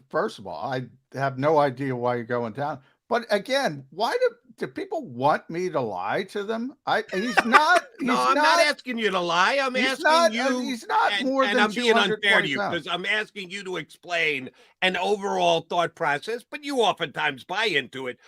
First of all, I have no idea why you're going down. But again, why do people want me to lie to them? He's not. I'm not asking you to lie. I'm asking you. He's not more than. And I'm being unfair to you because I'm asking you to explain an overall thought process. But you oftentimes buy into it.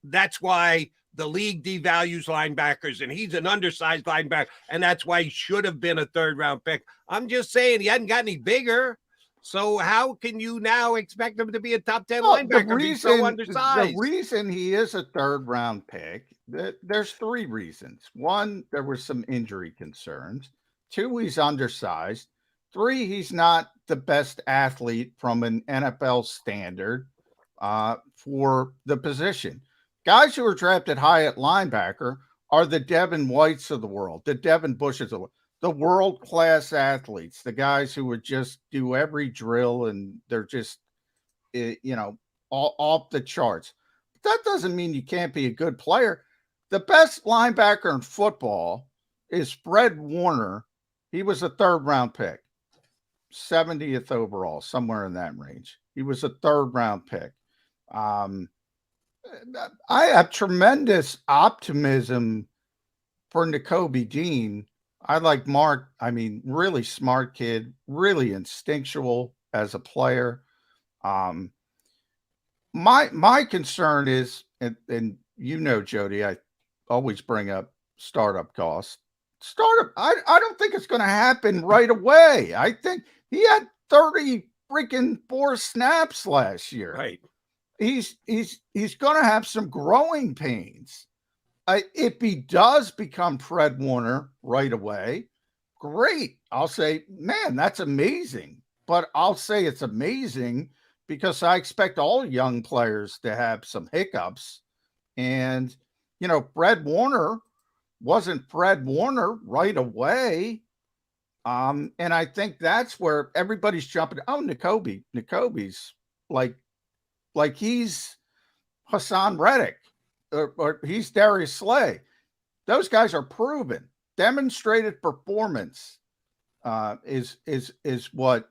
That's why the league devalues linebackers, and he's an undersized linebacker, and that's why he should have been a third-round pick. I'm just saying he hadn't got any bigger. So how can you now expect him to be a top 10 linebacker? He's so undersized. The reason he is a third-round pick, there's three reasons. One, there were some injury concerns. Two, he's undersized. Three, he's not the best athlete from an NFL standard for the position. Guys who are drafted high at linebacker are the Devin Whites of the world, the Devin Bushes of the world. The world-class athletes, the guys who would just do every drill and they're just, all off the charts. But that doesn't mean you can't be a good player. The best linebacker in football is Fred Warner. He was a third-round pick, 70th overall, somewhere in that range. He was a third-round pick. I have tremendous optimism for Nakobe Dean. I like Mark. I mean, really smart kid, really instinctual as a player. My concern is, and Jody, I always bring up startup costs. I don't think it's going to happen right away. I think he had 34 snaps last year. Right. He's going to have some growing pains. If he does become Fred Warner right away, great. I'll say, man, that's amazing. But I'll say it's amazing because I expect all young players to have some hiccups. And, Fred Warner wasn't Fred Warner right away. And I think that's where everybody's jumping. Oh, Nakobe's like he's Hassan Reddick. Or he's Darius Slay. Those guys are proven. Demonstrated performance is what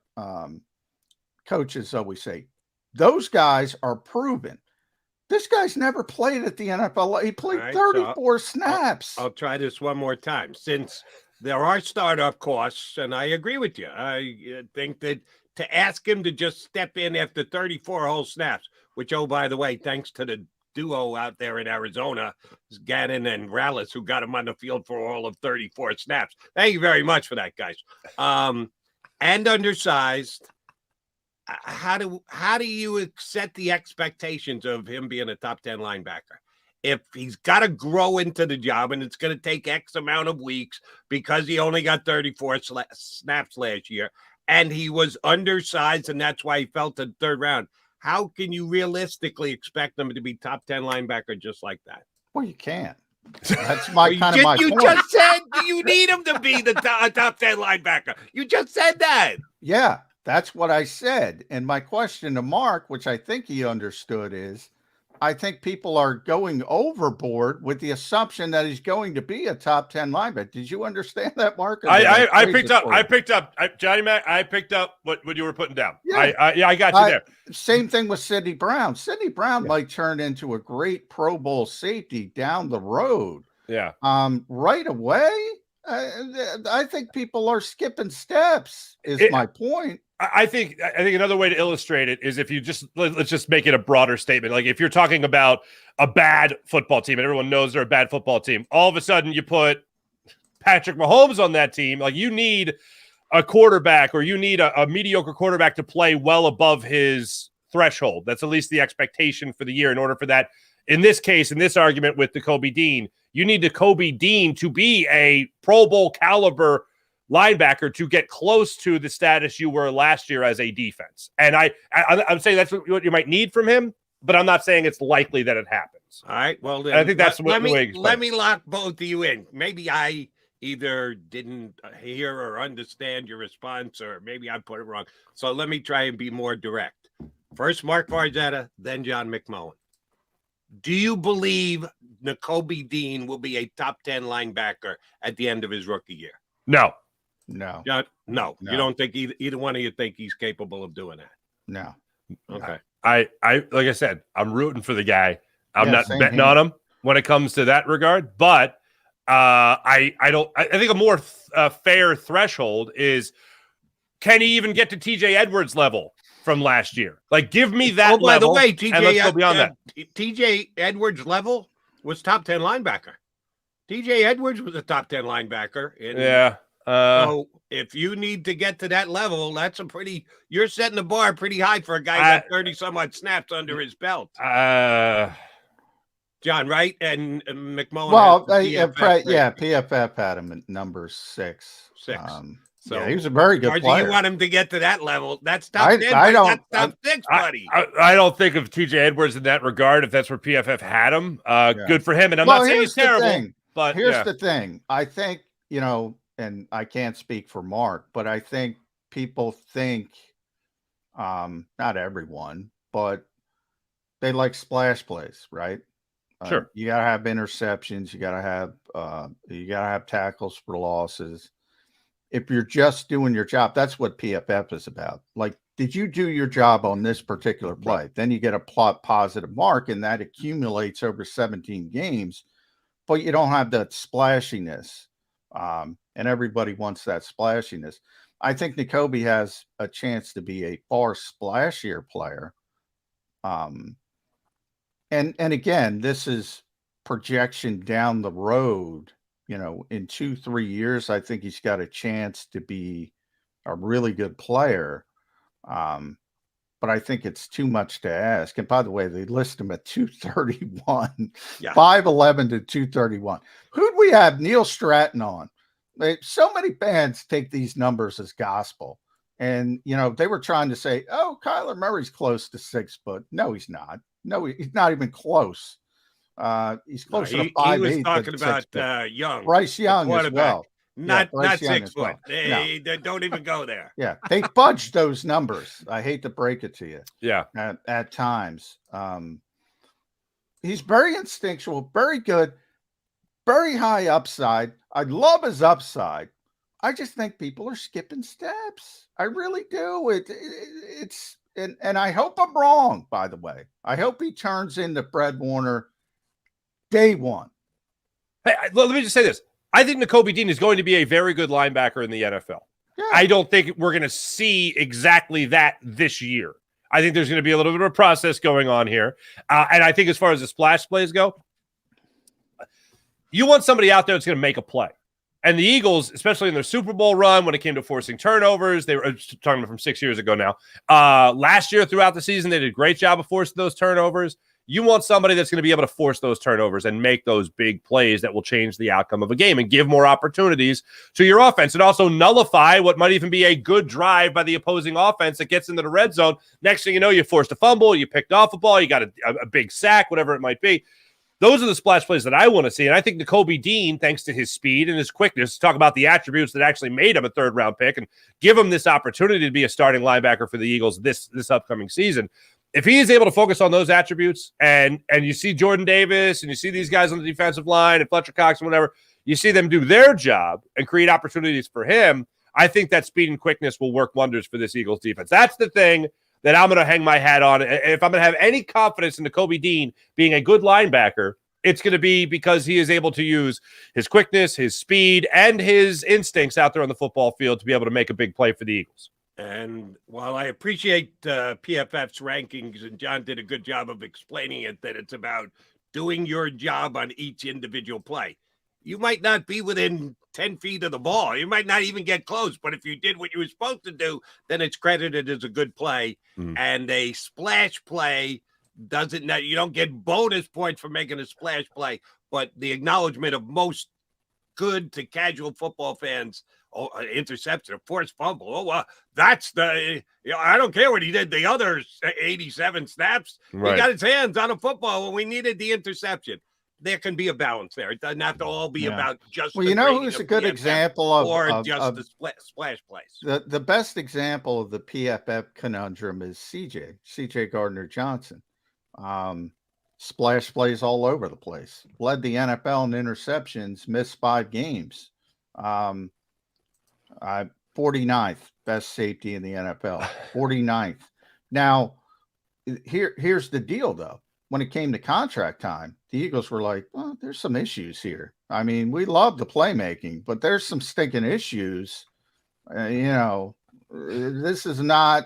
coaches always say. Those guys are proven. This guy's never played at the NFL. He played 34 snaps. I'll try this one more time. Since there are startup costs, and I agree with you. I think that to ask him to just step in after 34 whole snaps, which, oh, by the way, thanks to the duo out there in Arizona, Gannon and Rallis, who got him on the field for all of 34 snaps. Thank you very much for that, guys. And undersized. How do you set the expectations of him being a top 10 linebacker? if he's got to grow into the job and it's going to take X amount of weeks because he only got 34 snaps last year and he was undersized and that's why he fell to the third round, how can you realistically expect him to be top 10 linebacker just like that? Well, you can't. That's my you kind of my you point. just said you need him to be the top 10 linebacker. You just said that. Yeah, that's what I said. And my question to Mark, which I think he understood, is I think people are going overboard with the assumption that he's going to be a top 10 linebacker. Did you understand that, Mark? I picked up Johnny Mac. I picked up what you were putting down. Yeah. I got you there. Same thing with Sidney Brown. Sidney Brown might turn into a great Pro Bowl safety down the road. Yeah. Right away. I think people are skipping steps. My point. I think another way to illustrate it is if you let's just make it a broader statement. Like if you're talking about a bad football team and everyone knows they're a bad football team, all of a sudden you put Patrick Mahomes on that team. Like you need a quarterback or you need a mediocre quarterback to play well above his threshold. That's at least the expectation for the year. In order for that, in this case, in this argument with Nakobe Dean, you need Nakobe Dean to be a Pro Bowl caliber linebacker to get close to the status you were last year as a defense. And I'm saying that's what you might need from him, but I'm not saying it's likely that it happens. All right. Well, then, I think that's let me lock both of you in. Maybe I either didn't hear or understand your response, or maybe I put it wrong. So let me try and be more direct. First, Mark Farzetta, then John McMullen. Do you believe Nakobe Dean will be a top 10 linebacker at the end of his rookie year? No. No. No. You don't think either one of you think he's capable of doing that? No. Okay. I like I said, I'm rooting for the guy. I'm not betting on him when it comes to that regard, but I think a more fair threshold is, can he even get to TJ Edwards level from last year? Like, give me that level. By the way, let's go beyond that. TJ Edwards level was top 10 linebacker. TJ Edwards was a top 10 linebacker. So if you need to get to that level, that's you're setting the bar pretty high for a guy who got 30 some odd snaps under his belt. John, right? And McMullen. Well, PFF had him at number 6. So he was a very good player. Do you want him to get to that level? That's top 10. That's top 6, buddy. I don't think of TJ Edwards in that regard. If that's where PFF had him, good for him. And I'm not saying he's terrible. But here's the thing. I think, and I can't speak for Mark, but I think people think, not everyone, but they like splash plays, right? Sure. You gotta have interceptions. You gotta have tackles for losses. If you're just doing your job, that's what PFF is about. Like, did you do your job on this particular play? Right. Then you get a positive mark, and that accumulates over 17 games. But you don't have that splashiness, and everybody wants that splashiness. I think Nakobe has a chance to be a far splashier player. And again, this is projection down the road. In 2-3 years, I think he's got a chance to be a really good player. But I think it's too much to ask. And by the way, they list him at 231, 5'11" to 231. Who'd we have Neil Stratton on? So many fans take these numbers as gospel. And, they were trying to say, oh, Kyler Murray's close to 6 foot. No, he's not. No, he's not even close. He's closer to 5'8". He was talking about Young. Bryce Young as well. Not 6 foot. They don't even go there. Yeah, they fudged those numbers. I hate to break it to you. Yeah. At times. He's very instinctual, very good, very high upside. I love his upside. I just think people are skipping steps. I really do. And I hope I'm wrong, by the way. I hope he turns into Fred Warner day one. Hey, let me just say this. I think Nakobe Dean is going to be a very good linebacker in the NFL. Yeah. I don't think we're going to see exactly that this year. I think there's going to be a little bit of a process going on here. And I think as far as the splash plays go, you want somebody out there that's going to make a play. And the Eagles, especially in their Super Bowl run, when it came to forcing turnovers, they were talking from 6 years ago now. Last year throughout the season, they did a great job of forcing those turnovers. You want somebody that's going to be able to force those turnovers and make those big plays that will change the outcome of a game and give more opportunities to your offense, and also nullify what might even be a good drive by the opposing offense that gets into the red zone. Next thing you know, you forced a fumble, you picked off a ball, you got a big sack, whatever it might be. Those are the splash plays that I want to see. And I think Nakobe Dean, thanks to his speed and his quickness, talk about the attributes that actually made him a third-round pick and give him this opportunity to be a starting linebacker for the Eagles this upcoming season. If he is able to focus on those attributes, and you see Jordan Davis and you see these guys on the defensive line and Fletcher Cox and whatever, you see them do their job and create opportunities for him, I think that speed and quickness will work wonders for this Eagles defense. That's the thing that I'm going to hang my hat on. If I'm going to have any confidence in Nakobe Dean being a good linebacker, it's going to be because he is able to use his quickness, his speed, and his instincts out there on the football field to be able to make a big play for the Eagles. And while I appreciate PFF's rankings, and John did a good job of explaining it, that it's about doing your job on each individual play. You might not be within 10 feet of the ball. You might not even get close, but if you did what you were supposed to do, then it's credited as a good play. And a splash play you don't get bonus points for making a splash play, but the acknowledgement of most good to casual football fans, interception, a forced fumble. That's I don't care what he did the other 87 snaps. Right. He got his hands on a football when we needed the interception. There can be a balance there. It doesn't have to all be about just. Well, you know who's a good example of the splash plays. The best example of the PFF conundrum is CJ Gardner-Johnson. Splash plays all over the place. Led the NFL in interceptions. Missed 5 games. 49th best safety in the NFL. 49th. Now, here's the deal, though. When it came to contract time, the Eagles were like, well, there's some issues here. I mean, we love the playmaking, but there's some stinking issues. This is not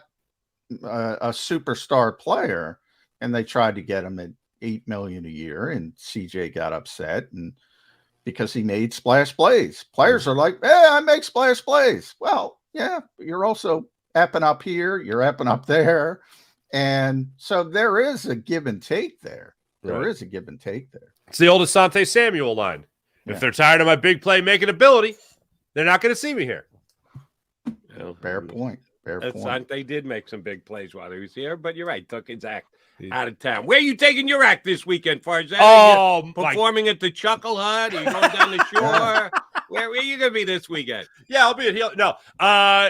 a superstar player. And they tried to get him at $8 million a year, and CJ got upset, and because he made splash plays. Players are like, hey, I make splash plays. Well, yeah, but you're also effing up here, you're effing up there. And so there is a give and take there. There is a give and take there. It's the old Asante Samuel line. If they're tired of my big play making ability, they're not going to see me here. Fair point. Asante did make some big plays while he was here, but you're right. Took his act out of town. Where are you taking your act this weekend, Farzad? Performing at the Chuckle Hut? Are you going down the shore? Where are you going to be this weekend? Yeah, I'll be at Hill. No,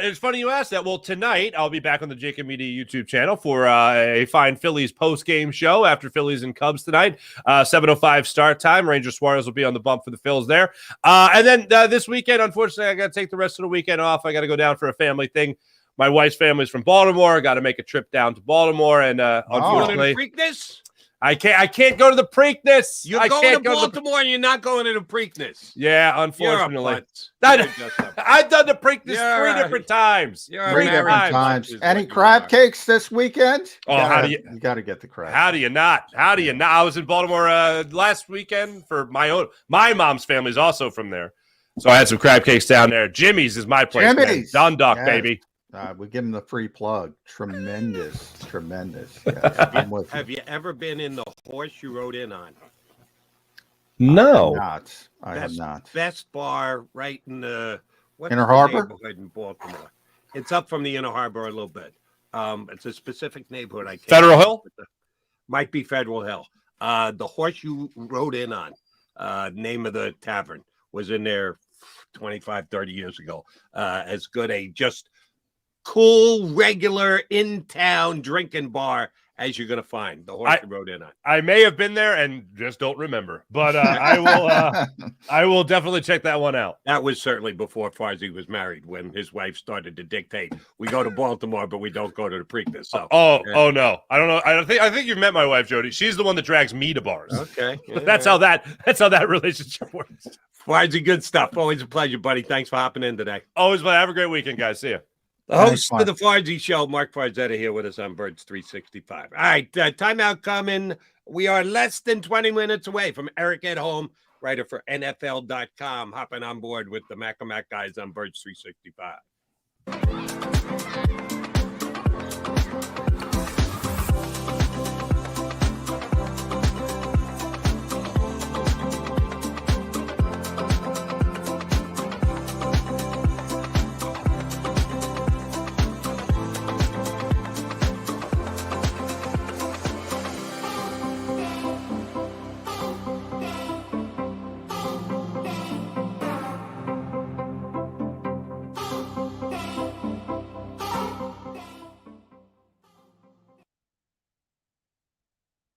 it's funny you asked that. Well, tonight I'll be back on the JAKIB Media YouTube channel for a fine Phillies post-game show after Phillies and Cubs tonight. 7:05 start time. Ranger Suarez will be on the bump for the Phils there. And then this weekend, unfortunately, I got to take the rest of the weekend off. I got to go down for a family thing. My wife's family's from Baltimore. I got to make a trip down to Baltimore, and unfortunately, Preakness? I can't go to the Preakness. You're going to Baltimore, and you're not going to the Preakness. Yeah, unfortunately. I've done the Preakness 3 different times. 3 different times. Any crab cakes this weekend? You got to get the crab. How do you not? I was in Baltimore last weekend for my mom's family is also from there, so I had some crab cakes down there. Jimmy's is my place. Jimmy's, Dundalk, baby. We give him the free plug. Tremendous. Yes, have you ever been in the horse you rode in on? No. I have not. Best bar right in the Inner Harbor neighborhood in Baltimore. It's up from the Inner Harbor a little bit. It's a specific neighborhood. I can't Federal Hill? Might be Federal Hill. The horse you rode in on, name of the tavern, was in there 25, 30 years ago. As good a just cool, regular, in-town drinking bar as you're going to find. The horse you rode in on. I may have been there and just don't remember, but I will definitely check that one out. That was certainly before Farzy was married, when his wife started to dictate, we go to Baltimore, but we don't go to the Preakness. So, oh no, I don't know. I think you've met my wife, Jody. She's the one that drags me to bars. Okay, that's how that relationship works. Farzy, good stuff. Always a pleasure, buddy. Thanks for hopping in today. Always, have a great weekend, guys. See ya. The host of the Farzy Show, Mark Farzetta, here with us on Birds 365. All right, timeout coming. We are less than 20 minutes away from Eric Edholm, writer for NFL.com, hopping on board with the Mac guys on Birds 365.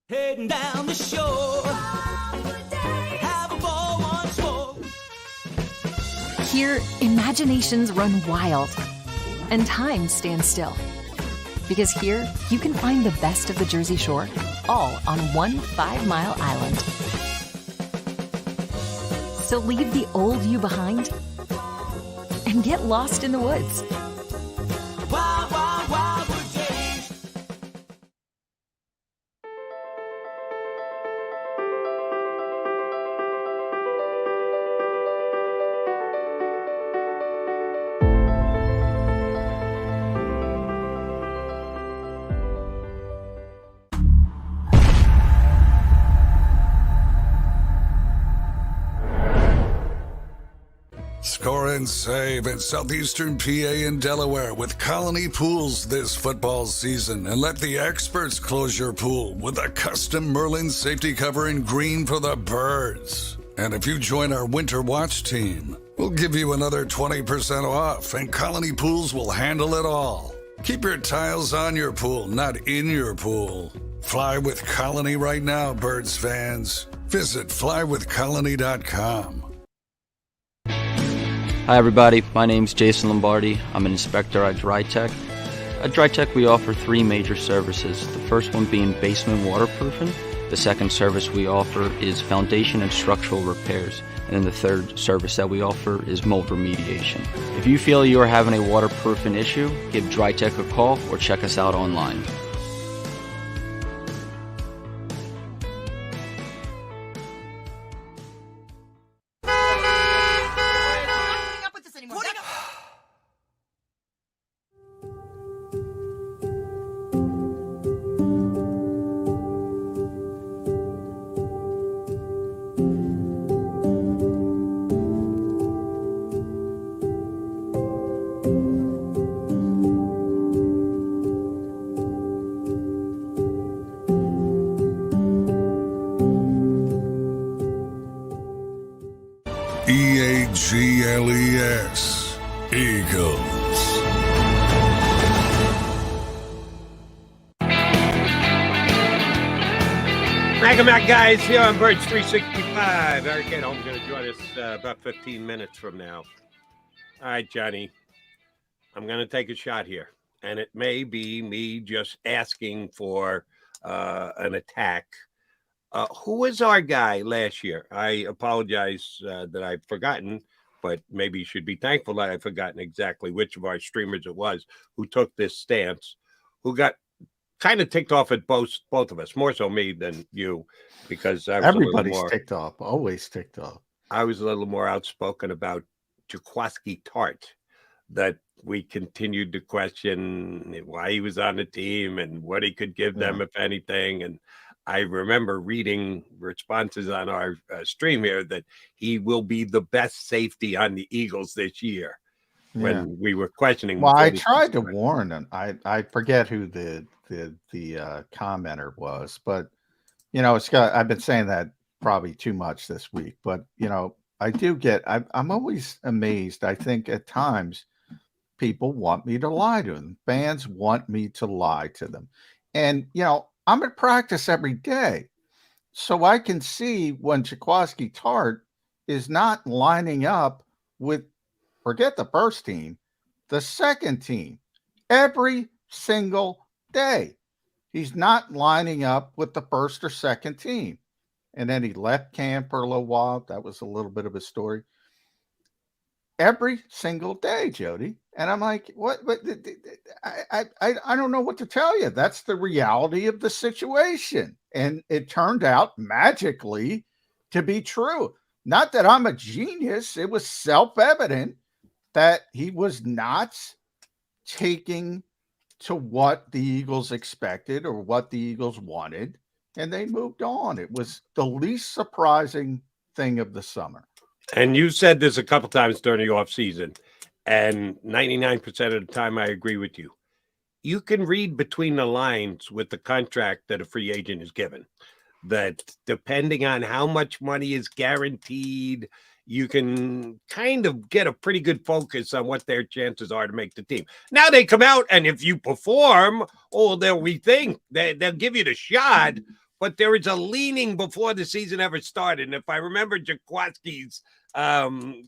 Heading down the shore. Have a ball once more. Here, imaginations run wild and time stands still. Because here, you can find the best of the Jersey Shore, all on one 5-mile island. So leave the old you behind and get lost in the woods. Wild, wild, wildwood days. Score and save at Southeastern PA and Delaware with Colony Pools this football season, and let the experts close your pool with a custom Merlin safety cover in green for the birds. And if you join our Winter Watch team, we'll give you another 20% off, and Colony Pools will handle it all. Keep your tiles on your pool, not in your pool. Fly with Colony right now, birds fans. Visit flywithcolony.com. Hi everybody, my name's Jason Lombardi. I'm an inspector at DryTech. At DryTech we offer 3 major services, the first one being basement waterproofing, the second service we offer is foundation and structural repairs, and then the third service that we offer is mold remediation. If you feel you are having a waterproofing issue, give DryTech a call or check us out online. EAGLES, Eagles. Mac guys here on Birds 365. Eric Edholm is going to join us about 15 minutes from now. All right, Johnny, I'm going to take a shot here, and it may be me just asking for an attack. Who was our guy last year? I apologize that I've forgotten, but maybe you should be thankful that I've forgotten exactly which of our streamers it was who took this stance, who got kind of ticked off at both of us, more so me than you, because I was everybody's ticked off, always ticked off. I was a little more outspoken about Jaquaski Tart, that we continued to question why he was on the team and what he could give them, if anything. And I remember reading responses on our stream here that he will be the best safety on the Eagles this year. When we were questioning. Well, I tried to warn him. I forget who the commenter was, but I've been saying that probably too much this week. But I do get. I'm always amazed. I think at times people want me to lie to them. Fans want me to lie to them, and I'm at practice every day, so I can see when Jaquaski Tart is not lining up with, forget the first team, the second team, every single day. He's not lining up with the first or second team. And then he left camp for a little while. That was a little bit of a story. Every single day, Jody. And I'm like, what? I don't know what to tell you. That's the reality of the situation. And it turned out magically to be true. Not that I'm a genius. It was self-evident that he was not taking to what the Eagles expected or what the Eagles wanted, and they moved on. It was the least surprising thing of the summer. And you said this a couple times during the offseason, and 99% of the time I agree with you. You can read between the lines with the contract that a free agent is given, that depending on how much money is guaranteed, you can kind of get a pretty good focus on what their chances are to make the team. Now they come out, and if you perform, they'll rethink. They'll give you the shot, but there is a leaning before the season ever started. And if I remember Jaquiski's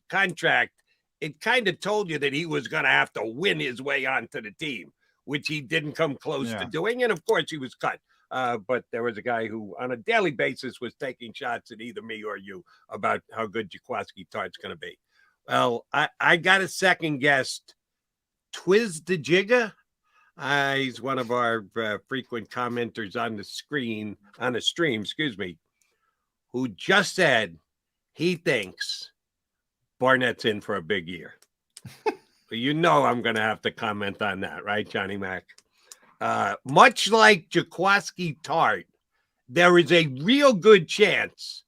contract, it kind of told you that he was going to have to win his way onto the team, which he didn't come close to doing. And of course, he was cut. But there was a guy who, on a daily basis, was taking shots at either me or you about how good Jaquiski Tartt's going to be. Well, I got a second guest, Twiz the Jigga. He's one of our frequent commenters on the stream, who just said he thinks Barnett's in for a big year. You know I'm going to have to comment on that, right, Johnny Mac? Much like Jaquiski Tartt, there is a real good chance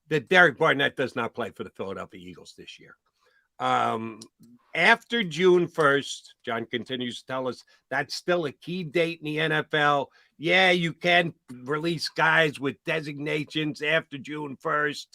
that Derek Barnett does not play for the Philadelphia Eagles this year. After June 1st, John continues to tell us that's still a key date in the NFL. Yeah, you can release guys with designations after June 1st,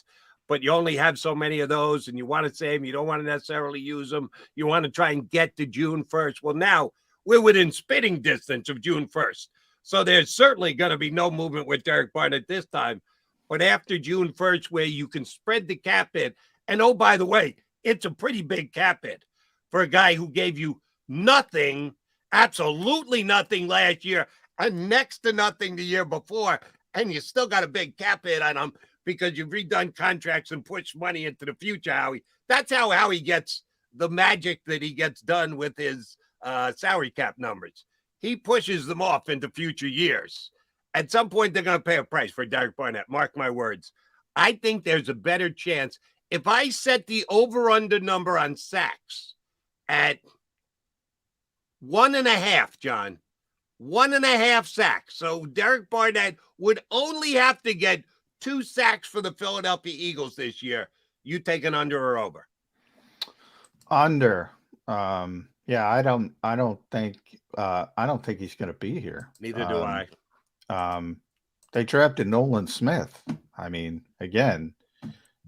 but you only have so many of those, and you want to save them. You don't want to necessarily use them. You want to try and get to June 1st. Well, now we're within spitting distance of June 1st. So there's certainly going to be no movement with Derek Barnett this time. But after June 1st, where you can spread the cap hit, and oh, by the way, it's a pretty big cap hit for a guy who gave you nothing, absolutely nothing last year, and next to nothing the year before, and you still got a big cap hit on him because you've redone contracts and pushed money into the future, Howie. That's how Howie gets the magic that he gets done with his salary cap numbers. He pushes them off into future years. At some point, they're going to pay a price for Derek Barnett. Mark my words. I think there's a better chance. If I set the over-under number on sacks at 1.5, John, 1.5 sacks. So Derek Barnett would only have to get 2 sacks for the Philadelphia Eagles this year. You take an under or over? Under. Yeah, I don't think he's going to be here. Neither do I. They drafted Nolan Smith. I mean, again,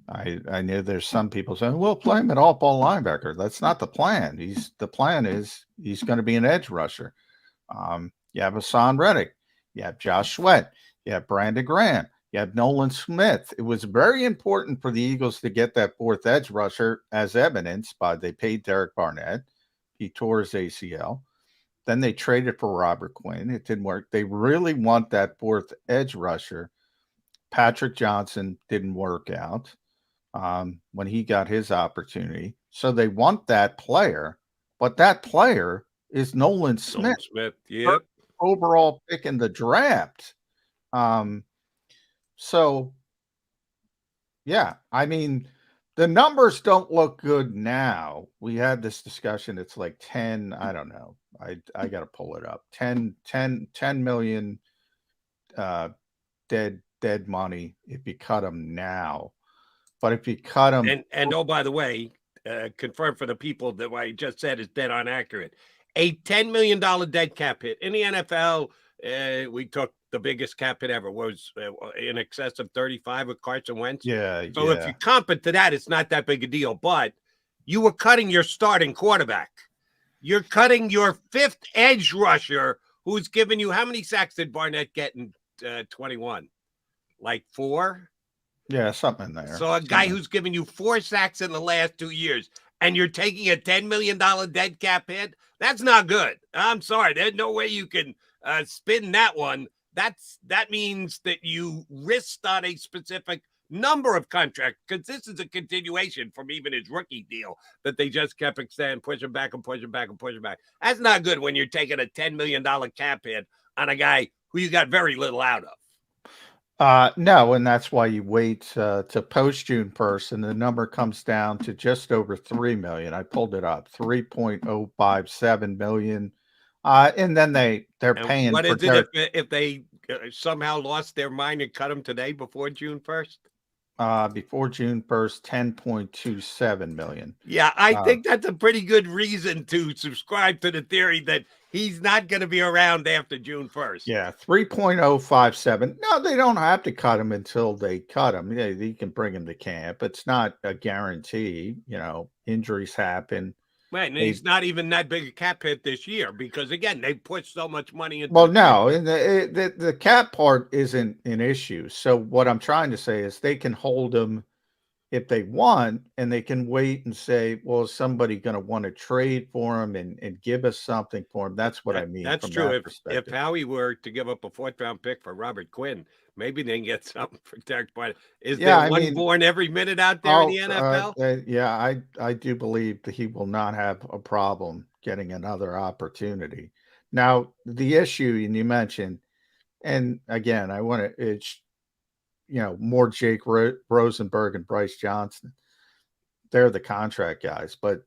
I know there's some people saying, we'll play him at off-ball linebacker. That's not the plan. The plan is he's going to be an edge rusher. You have Hassan Reddick. You have Josh Sweat. You have Brandon Graham. You have Nolan Smith. It was very important for the Eagles to get that 4th edge rusher, as evidenced by they paid Derek Barnett. He tore his ACL. Then they traded for Robert Quinn. It didn't work. They really want that 4th edge rusher. Patrick Johnson didn't work out when he got his opportunity. So they want that player, but that player is Nolan Smith. Yep. Overall pick in the draft. So, yeah, I mean, the numbers don't look good now. We had this discussion. It's like 10, I don't know. I got to pull it up. 10 million dead money if you cut them now. But if you cut them. And oh, by the way, confirm for the people that what I just said is dead on accurate. A $10 million dead cap hit in the NFL. We took the biggest cap hit ever, was in excess of 35 with Carson Wentz. Yeah. So if you comp it to that, it's not that big a deal. But you were cutting your starting quarterback. You're cutting your 5th edge rusher, who's given you, how many sacks did Barnett get in 21? Like 4? Yeah, something in there. So a guy who's given you 4 sacks in the last 2 years, and you're taking a $10 million dead cap hit, that's not good. I'm sorry. There's no way you can spin that one. That means that you risked on a specific number of contracts, because this is a continuation from even his rookie deal that they just kept extending, pushing back and pushing back and pushing back. That's not good when you're taking a $10 million cap hit on a guy who you got very little out of. No, and that's why you wait to post June 1st, and the number comes down to just over 3 million. I pulled it up, 3.057 million. And then they're paying. What is it if they somehow lost their mind and cut them today before June 1st? Before June 1st, 10.27 million. Yeah, I think that's a pretty good reason to subscribe to the theory that he's not going to be around after June 1st. Yeah, 3.057. No, they don't have to cut him until they cut him. They can bring him to camp. It's not a guarantee. You know, injuries happen. Right, and he's not even that big a cap hit this year because, again, they pushed so much money into Well, the no, future. and the cap part isn't an issue. So what I'm trying to say is they can hold him if they want, and they can wait and say, well, is somebody going to want to trade for him and give us something for him? That's what I mean That's from true. that If perspective. Howie were to give up a 4th-round pick for Robert Quinn, maybe they can get something for Derek Barnett. Is Yeah, there I one mean, born every minute out there in the NFL? yeah, I do believe that he will not have a problem getting another opportunity. Now, the issue, and you mentioned, and again, I want to, it's, more Jake Rosenberg and Bryce Johnson. They're the contract guys, but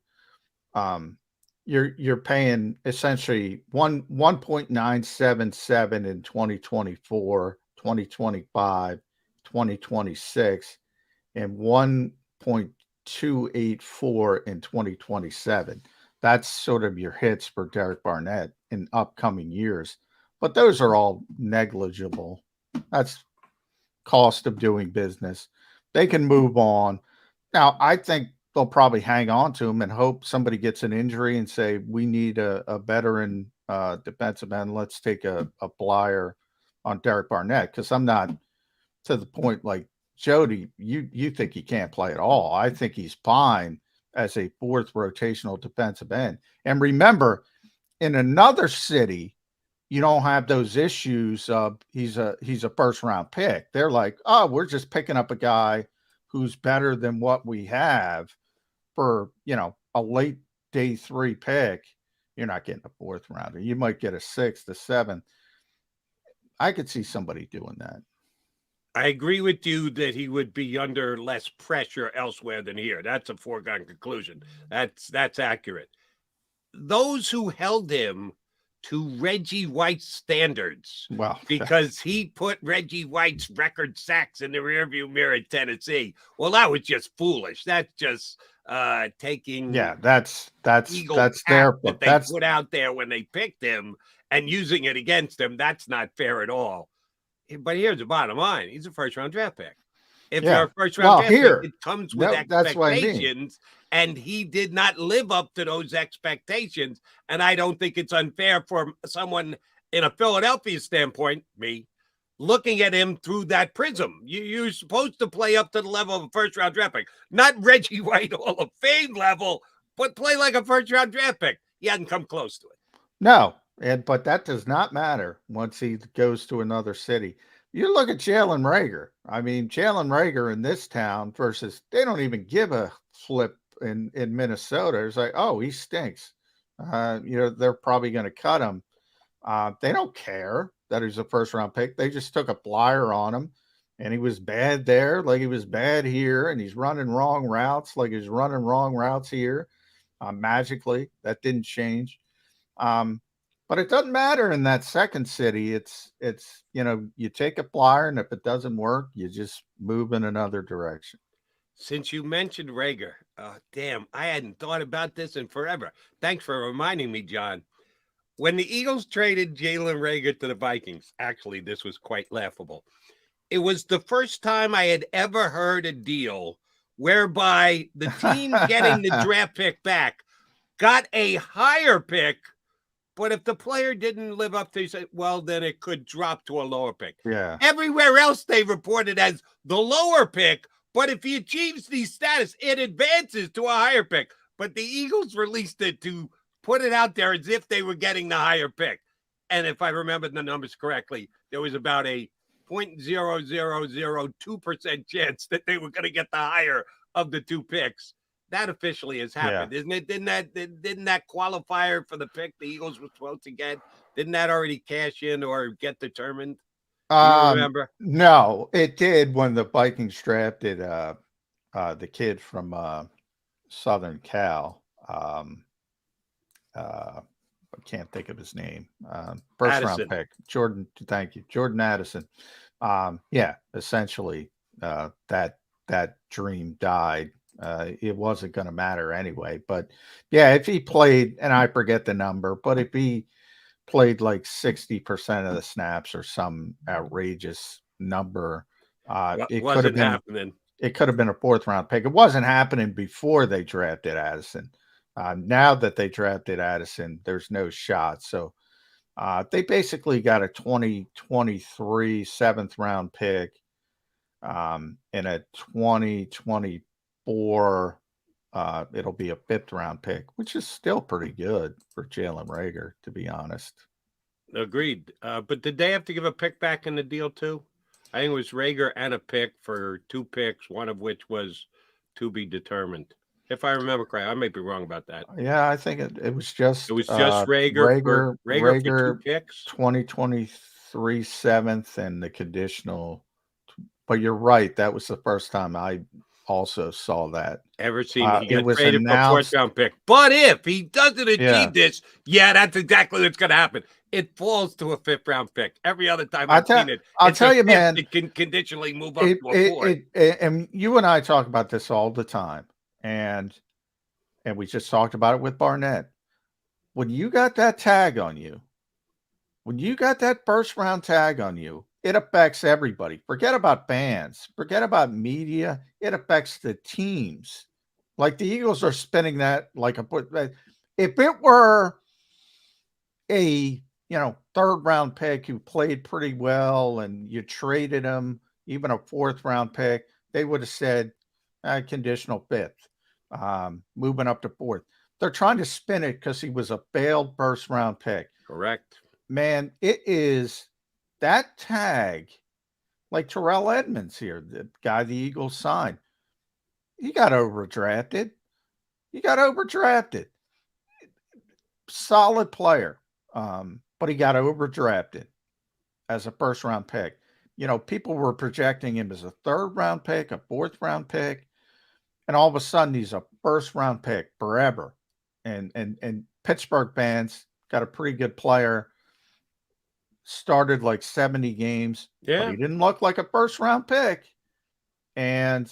you're paying essentially 1.977 in 2024, 2025, 2026, and 1.284 in 2027. That's sort of your hits for Derek Barnett in upcoming years, but those are all negligible. That's cost of doing business. They can move on. Now, I think they'll probably hang on to him and hope somebody gets an injury and say, we need a veteran defensive end. Let's take a flyer on Derek Barnett, because I'm not to the point like Jody, you think he can't play at all. I think he's fine as a 4th rotational defensive end. And remember, in another city, you don't have those issues of he's a 1st-round pick. They're like, oh, we're just picking up a guy who's better than what we have for, a late day 3 pick. You're not getting a 4th rounder. You might get a 6th, a 7th. I could see somebody doing that. I agree with you that he would be under less pressure elsewhere than here. That's a foregone conclusion. That's accurate. Those who held him to Reggie White's standards, well, because he put Reggie White's record sacks in the rearview mirror at Tennessee. Well, that was just foolish. That's just taking that's Eagle their that they put out there when they picked him and using it against him. That's not fair at all. But here's the bottom line: he's a 1st-round draft pick. If you're a 1st-round draft pick, it comes with expectations, and he did not live up to those expectations. And I don't think it's unfair for someone in a Philadelphia standpoint, me, looking at him through that prism. You're supposed to play up to the level of a 1st-round draft pick, not Reggie White Hall of Fame level, but play like a 1st-round draft pick. He hasn't come close to it. No, but that does not matter once he goes to another city. You look at Jalen Reagor. I mean, Jalen Reagor in this town versus they don't even give a flip in Minnesota. It's like, oh, he stinks. They're probably going to cut him. They don't care that he's a 1st-round pick. They just took a flyer on him, and he was bad there like he was bad here, and he's running wrong routes like he's running wrong routes here. Magically, that didn't change. But it doesn't matter in that 2nd city. It's you take a flyer, and if it doesn't work, you just move in another direction. Since you mentioned Reagor, damn, I hadn't thought about this in forever. Thanks for reminding me, John. When the Eagles traded Jalen Reagor to the Vikings, actually, this was quite laughable. It was the first time I had ever heard a deal whereby the team getting the draft pick back got a higher pick. But if the player didn't live up to it, well, then it could drop to a lower pick. Yeah. Everywhere else they reported as the lower pick, but if he achieves these status, it advances to a higher pick. But the Eagles released it to put it out there as if they were getting the higher pick. And if I remember the numbers correctly, there was about a 0.0002% chance that they were going to get the higher of the 2 picks. That officially has happened, isn't it? Didn't that qualifier for the pick the Eagles were supposed to get? Didn't that already cash in or get determined? Do you remember? No, it did when the Vikings drafted the kid from Southern Cal. I can't think of his name. 1st-round pick, Jordan. Thank you, Jordan Addison. Essentially, that dream died. It wasn't going to matter anyway. But yeah, if he played, and I forget the number, but if he played like 60% of the snaps or some outrageous number, it could have been happening. It could have been a 4th-round pick. It wasn't happening before they drafted Addison, Now that they drafted Addison, there's no shot. So they basically got a 2023 7th round pick and a 2024. It'll be a 5th round pick, which is still pretty good for Jalen Reagor, to be honest. Agreed. But did they have to give a pick back in the deal too? I think it was Reagor and a pick for 2 picks, one of which was to be determined. If I remember correctly, I may be wrong about that. Yeah, I think it was just Reagor for 2 picks, 2023 7th, and the conditional. But you're right, that was the first time I also saw that. Ever seen he it got was traded for a announced, 4th round pick. But if he doesn't achieve this, that's exactly what's going to happen. It falls to a 5th round pick. Every other time I've seen it, I'll tell you, man, it can conditionally move up to a 4th. And you and I talk about this all the time, and we just talked about it with Barnett. When you got that tag on you, when you got that 1st round tag on you, it affects everybody. Forget about fans. Forget about media. It affects the teams. Like the Eagles are spending that like if it were a 3rd round pick who played pretty well and you traded him, even a 4th round pick, they would have said conditional 5th, moving up to 4th. They're trying to spin it because he was a failed 1st round pick. Correct. Man, it is that tag, like Terrell Edmonds here, the guy the Eagles signed. He got overdrafted. Solid player. But he got overdrafted as a 1st round pick. People were projecting him as a 3rd round pick, a 4th round pick, and all of a sudden he's a 1st round pick forever. And Pittsburgh fans got a pretty good player. Started like 70 games. Yeah. But he didn't look like a 1st round pick. And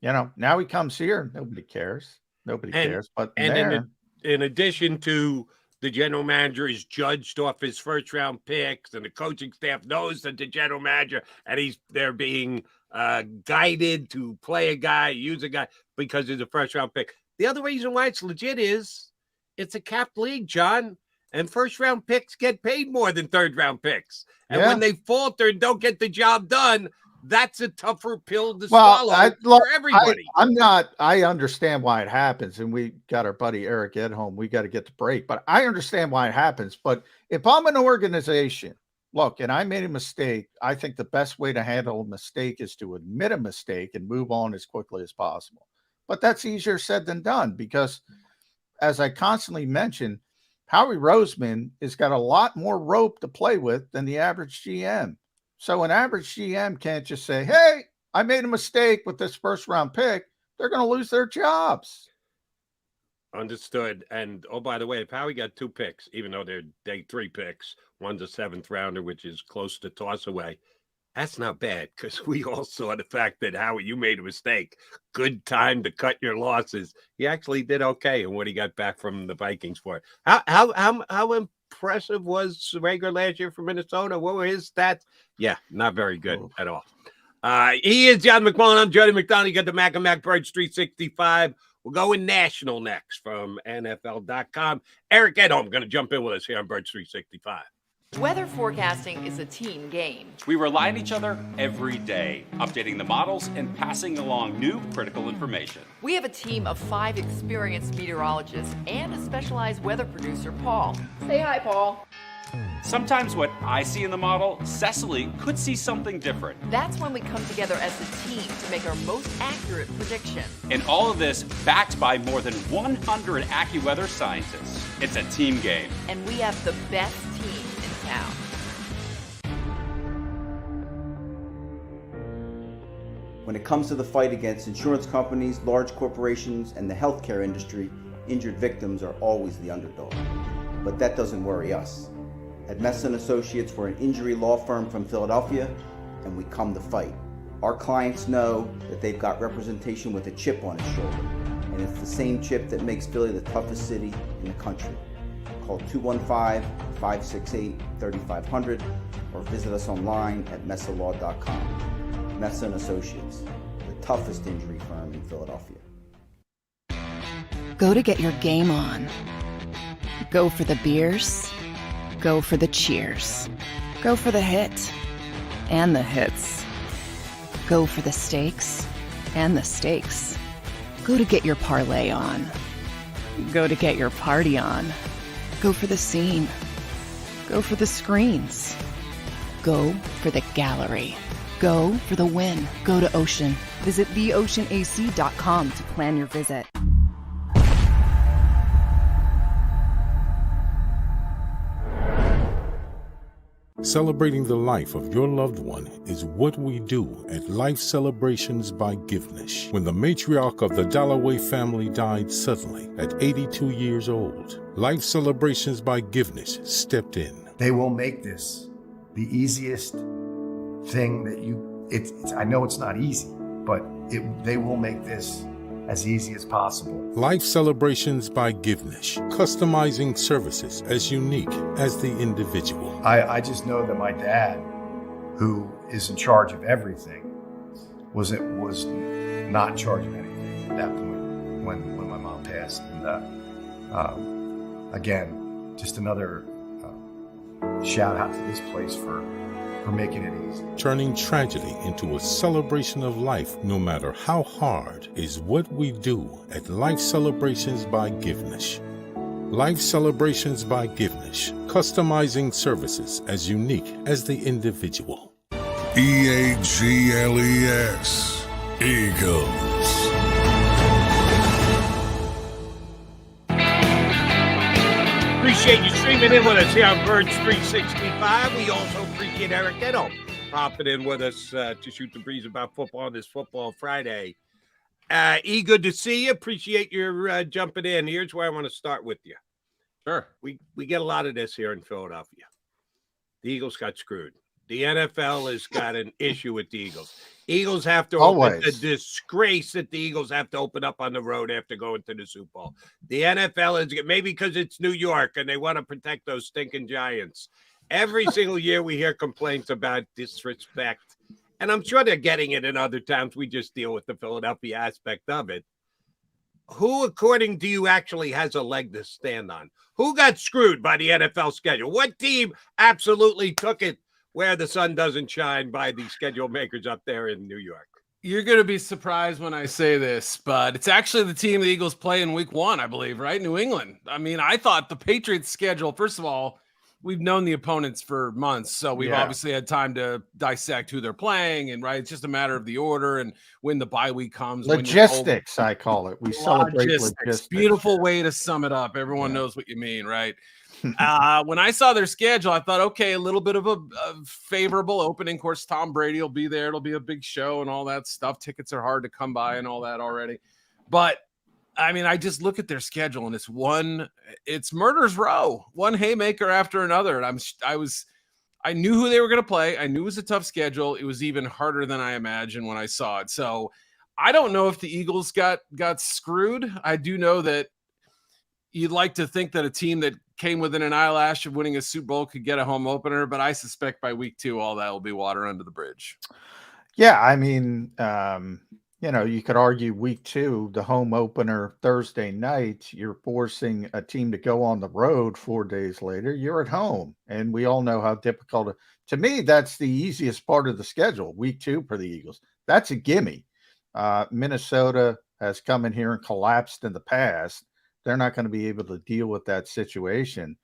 now he comes here. Nobody cares. But in addition to the general manager is judged off his 1st round picks, and the coaching staff knows that the general manager, and they're being guided to play a guy, use a guy because he's a 1st round pick. The other reason why it's legit is it's a capped league, John, and 1st round picks get paid more than 3rd round picks. And when they falter and don't get the job done, that's a tougher pill to swallow for everybody. I understand why it happens, and we got our buddy Eric Edholm. We got to get the break, but I understand why it happens. But if I'm an organization, look, and I made a mistake, I think the best way to handle a mistake is to admit a mistake and move on as quickly as possible. But that's easier said than done because, as I constantly mention, Howie Roseman has got a lot more rope to play with than the average GM. So an average GM can't just say, hey, I made a mistake with this 1st round pick. They're going to lose their jobs. Understood. And, oh, by the way, if Howie got 2 picks, even though they're day 3 picks, one's a 7th rounder, which is close to toss away, that's not bad because we all saw the fact that, Howie, you made a mistake. Good time to cut your losses. He actually did okay in what he got back from the Vikings for it. How impressive was Reagor last year for Minnesota? What were his stats? Yeah, not very good at all. He is John McMullen. I'm Jody McDonald. You got the Mac and Mac Birds 365. We're going national next from NFL.com. Eric Edholm going to jump in with us here on Birds 365. Weather forecasting is a team game. We rely on each other every day, updating the models and passing along new critical information. We have a team of 5 experienced meteorologists and a specialized weather producer, Paul. Say hi, Paul. Sometimes what I see in the model, Cecily could see something different. That's when we come together as a team to make our most accurate prediction. And all of this backed by more than 100 AccuWeather scientists. It's a team game. And we have the best team in town. When it comes to the fight against insurance companies, large corporations, and the healthcare industry, injured victims are always the underdog. But that doesn't worry us. At Messa & Associates, we're an injury law firm from Philadelphia, and we come to fight. Our clients know that they've got representation with a chip on its shoulder, and it's the same chip that makes Philly the toughest city in the country. Call 215-568-3500 or visit us online at messalaw.com. Messa & Associates, the toughest injury firm in Philadelphia. Go to get your game on. Go for the beers. Go for the cheers. Go for the hit and the hits. Go for the stakes and the stakes. Go to get your parlay on. Go to get your party on. Go for the scene. Go for the screens. Go for the gallery. Go for the win. Go to Ocean. Visit theoceanac.com to plan your visit. Celebrating the life of your loved one is what we do at Life Celebrations by Givenish. When the matriarch of the Dalloway family died suddenly at 82 years old, Life Celebrations by Givenish stepped in. They will make this the easiest thing that I know it's not easy, but they will make this as easy as possible. Life Celebrations by Givenish, customizing services as unique as the individual. I just know that my dad, who is in charge of everything, was not in charge of anything at that point when my mom passed. And again, just another shout out to this place for making it easy. Turning tragedy into a celebration of life, no matter how hard, is what we do at Life Celebrations by Givenish. Life Celebrations by Givenish, customizing services as unique as the individual. EAGLES, Eagles. Appreciate you streaming in with us here on Birds 365. We also appreciate Eric Edel popping in with us to shoot the breeze about football on this Football Friday. Good to see you. Appreciate your jumping in. Here's where I want to start with you. Sure. We get a lot of this here in Philadelphia. The Eagles got screwed. The NFL has got an issue with the Eagles. Eagles have to open the disgrace that the Eagles have to open up on the road after going to the Super Bowl. The NFL is maybe because it's New York and they want to protect those stinking Giants. Every single year we hear complaints about disrespect, and I'm sure they're getting it in other towns. We just deal with the Philadelphia aspect of it. Who, according to you, actually has a leg to stand on? Who got screwed by the NFL schedule? What team absolutely took it where the sun doesn't shine by the schedule makers up there in New York? You're going to be surprised when I say this, but it's actually the team the Eagles play in week 1, I believe, right? New England. I mean, I thought the Patriots schedule, first of all, we've known the opponents for months, so we've obviously had time to dissect who they're playing, and right, it's just a matter of the order and when the bye week comes. Logistics, I call it. We celebrate logistics. Beautiful way to sum it up. Everyone knows what you mean, right? When I saw their schedule, I thought, okay, a little bit of a favorable opening. Of course, Tom Brady will be there. It'll be a big show and all that stuff. Tickets are hard to come by and all that already. But I mean, I just look at their schedule and it's murder's row, one haymaker after another. And I knew who they were going to play. I knew it was a tough schedule. It was even harder than I imagined when I saw it. So I don't know if the Eagles got screwed. I do know that you'd like to think that a team that came within an eyelash of winning a Super Bowl could get a home opener, but I suspect by week 2, all that will be water under the bridge. Yeah. I mean, you could argue week 2, the home opener Thursday night, you're forcing a team to go on the road 4 days later. You're at home. And we all know how difficult to me, that's the easiest part of the schedule, week 2 for the Eagles. That's a gimme. Minnesota has come in here and collapsed in the past. They're not going to be able to deal with that situation.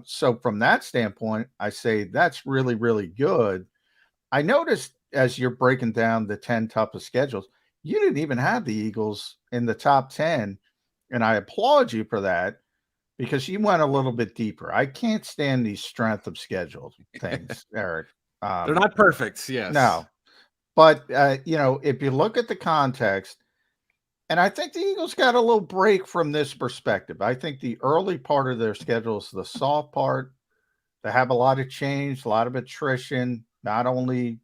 So from that standpoint, I say that's really, really good. I noticed as you're breaking down the 10 toughest schedules, you didn't even have the Eagles in the top 10. And I applaud you for that because you went a little bit deeper. I can't stand these strength of schedule things, Eric. They're not perfect. Yes. No. But, if you look at the context, and I think the Eagles got a little break from this perspective. I think the early part of their schedule is the soft part. They have a lot of change, a lot of attrition, not only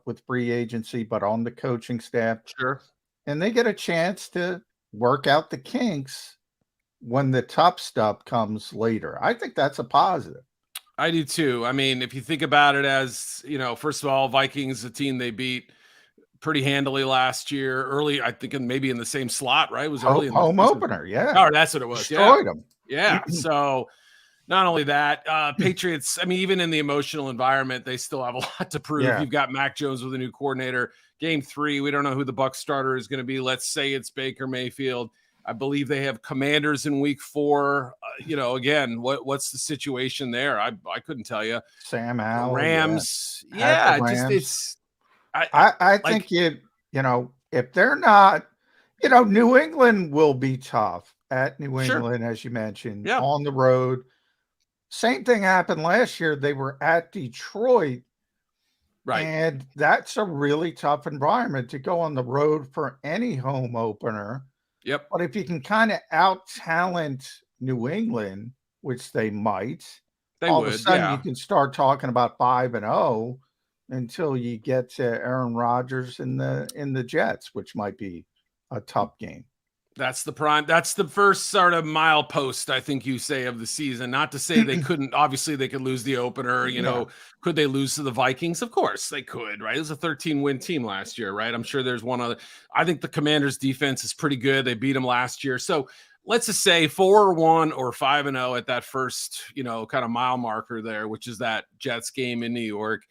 with free agency, but on the coaching staff. Sure. And they get a chance to work out the kinks when the tough stuff comes later. I think that's a positive. I do too. I mean, if you think about it as, first of all, Vikings, the team they beat pretty handily last year. Early, I think maybe in the same slot, right? It was early in the home season. opener, yeah. Oh, that's what it was. Destroyed them. Yeah. So not only that, Patriots, I mean, even in the emotional environment, they still have a lot to prove. Yeah. You've got Mac Jones with a new coordinator. Game 3, we don't know who the Bucs starter is going to be. Let's say it's Baker Mayfield. I believe they have Commanders in week 4. Again, what's the situation there? I couldn't tell you. Sam Howell, Rams. Yeah, just it's. I think if they're not, New England will be tough at New England, as you mentioned, on the road. Same thing happened last year. They were at Detroit. Right. And that's a really tough environment to go on the road for any home opener. Yep. But if you can kind of out-talent New England, which they might, all of a sudden you can start talking about 5-0 until you get to Aaron Rodgers in the Jets, which might be a tough game. That's the first sort of milepost, I think you say, of the season. Not to say they couldn't, obviously they could lose the opener, could they lose to the Vikings? Of course they could, right? It was a 13-win team last year, right? I'm sure there's one other. I think the Commanders defense is pretty good. They beat them last year. So let's just say 4-1 or 5-0 at that first, kind of mile marker there, which is that Jets game in New York.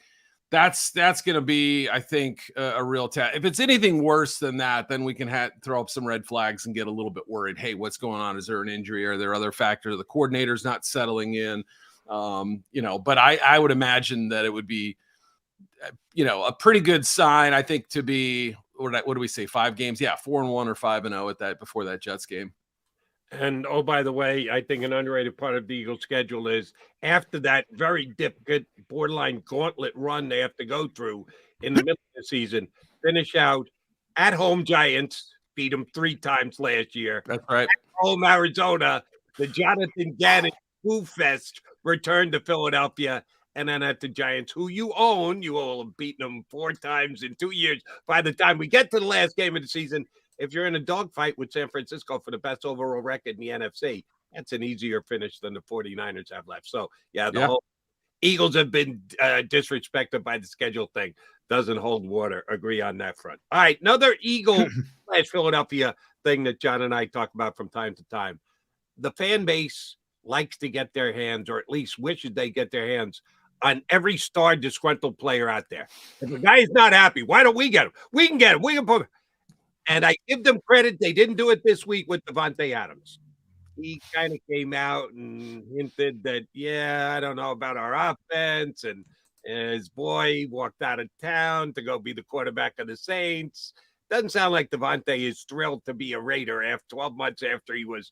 That's going to be, I think, a real test. If it's anything worse than that, then we can throw up some red flags and get a little bit worried. Hey, what's going on? Is there an injury? Are there other factors? The coordinator's not settling in, But I would imagine that it would be, a pretty good sign. I think to be what do we say? 5 games? Yeah, 4-1 or 5-0 at that before that Jets game. And, oh, by the way, I think an underrated part of the Eagles' schedule is after that very difficult, borderline gauntlet run they have to go through in the middle of the season, finish out at home Giants, beat them 3 times last year. That's right. At home Arizona, the Jonathan Gannon Foo Fest returned to Philadelphia, and then at the Giants, who you own. You will have beaten them 4 times in 2 years. By the time we get to the last game of the season, if you're in a dogfight with San Francisco for the best overall record in the NFC, that's an easier finish than the 49ers have left. So, the whole Eagles have been disrespected by the schedule thing. Doesn't hold water. Agree on that front. All right, another Eagle/Philadelphia thing that John and I talk about from time to time. The fan base likes to get their hands, or at least wishes they get their hands, on every star disgruntled player out there. If the guy is not happy, why don't we get him? We can get him. We can put him. And I give them credit. They didn't do it this week with Davante Adams. He kind of came out and hinted that, I don't know about our offense. And his boy walked out of town to go be the quarterback of the Saints. Doesn't sound like Davante is thrilled to be a Raider after 12 months after he was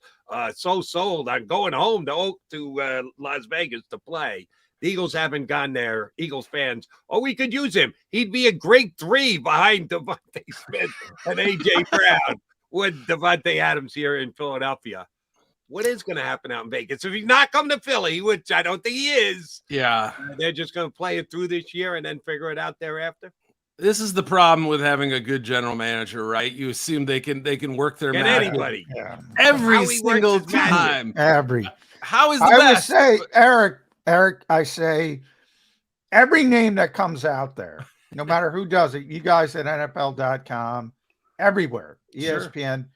so sold on going home to Las Vegas to play. The Eagles haven't gone there. Eagles fans, we could use him. He'd be a great 3 behind Devontae Smith and A.J. Brown with Davante Adams here in Philadelphia. What is going to happen out in Vegas? If he's not coming to Philly, which I don't think he is, they're just going to play it through this year and then figure it out thereafter. This is the problem with having a good general manager, right? You assume they can work their magic. Anybody. Every single time. How is the best? I would say, Eric, I say every name that comes out there, no matter who does it, you guys at NFL.com, everywhere, ESPN, ...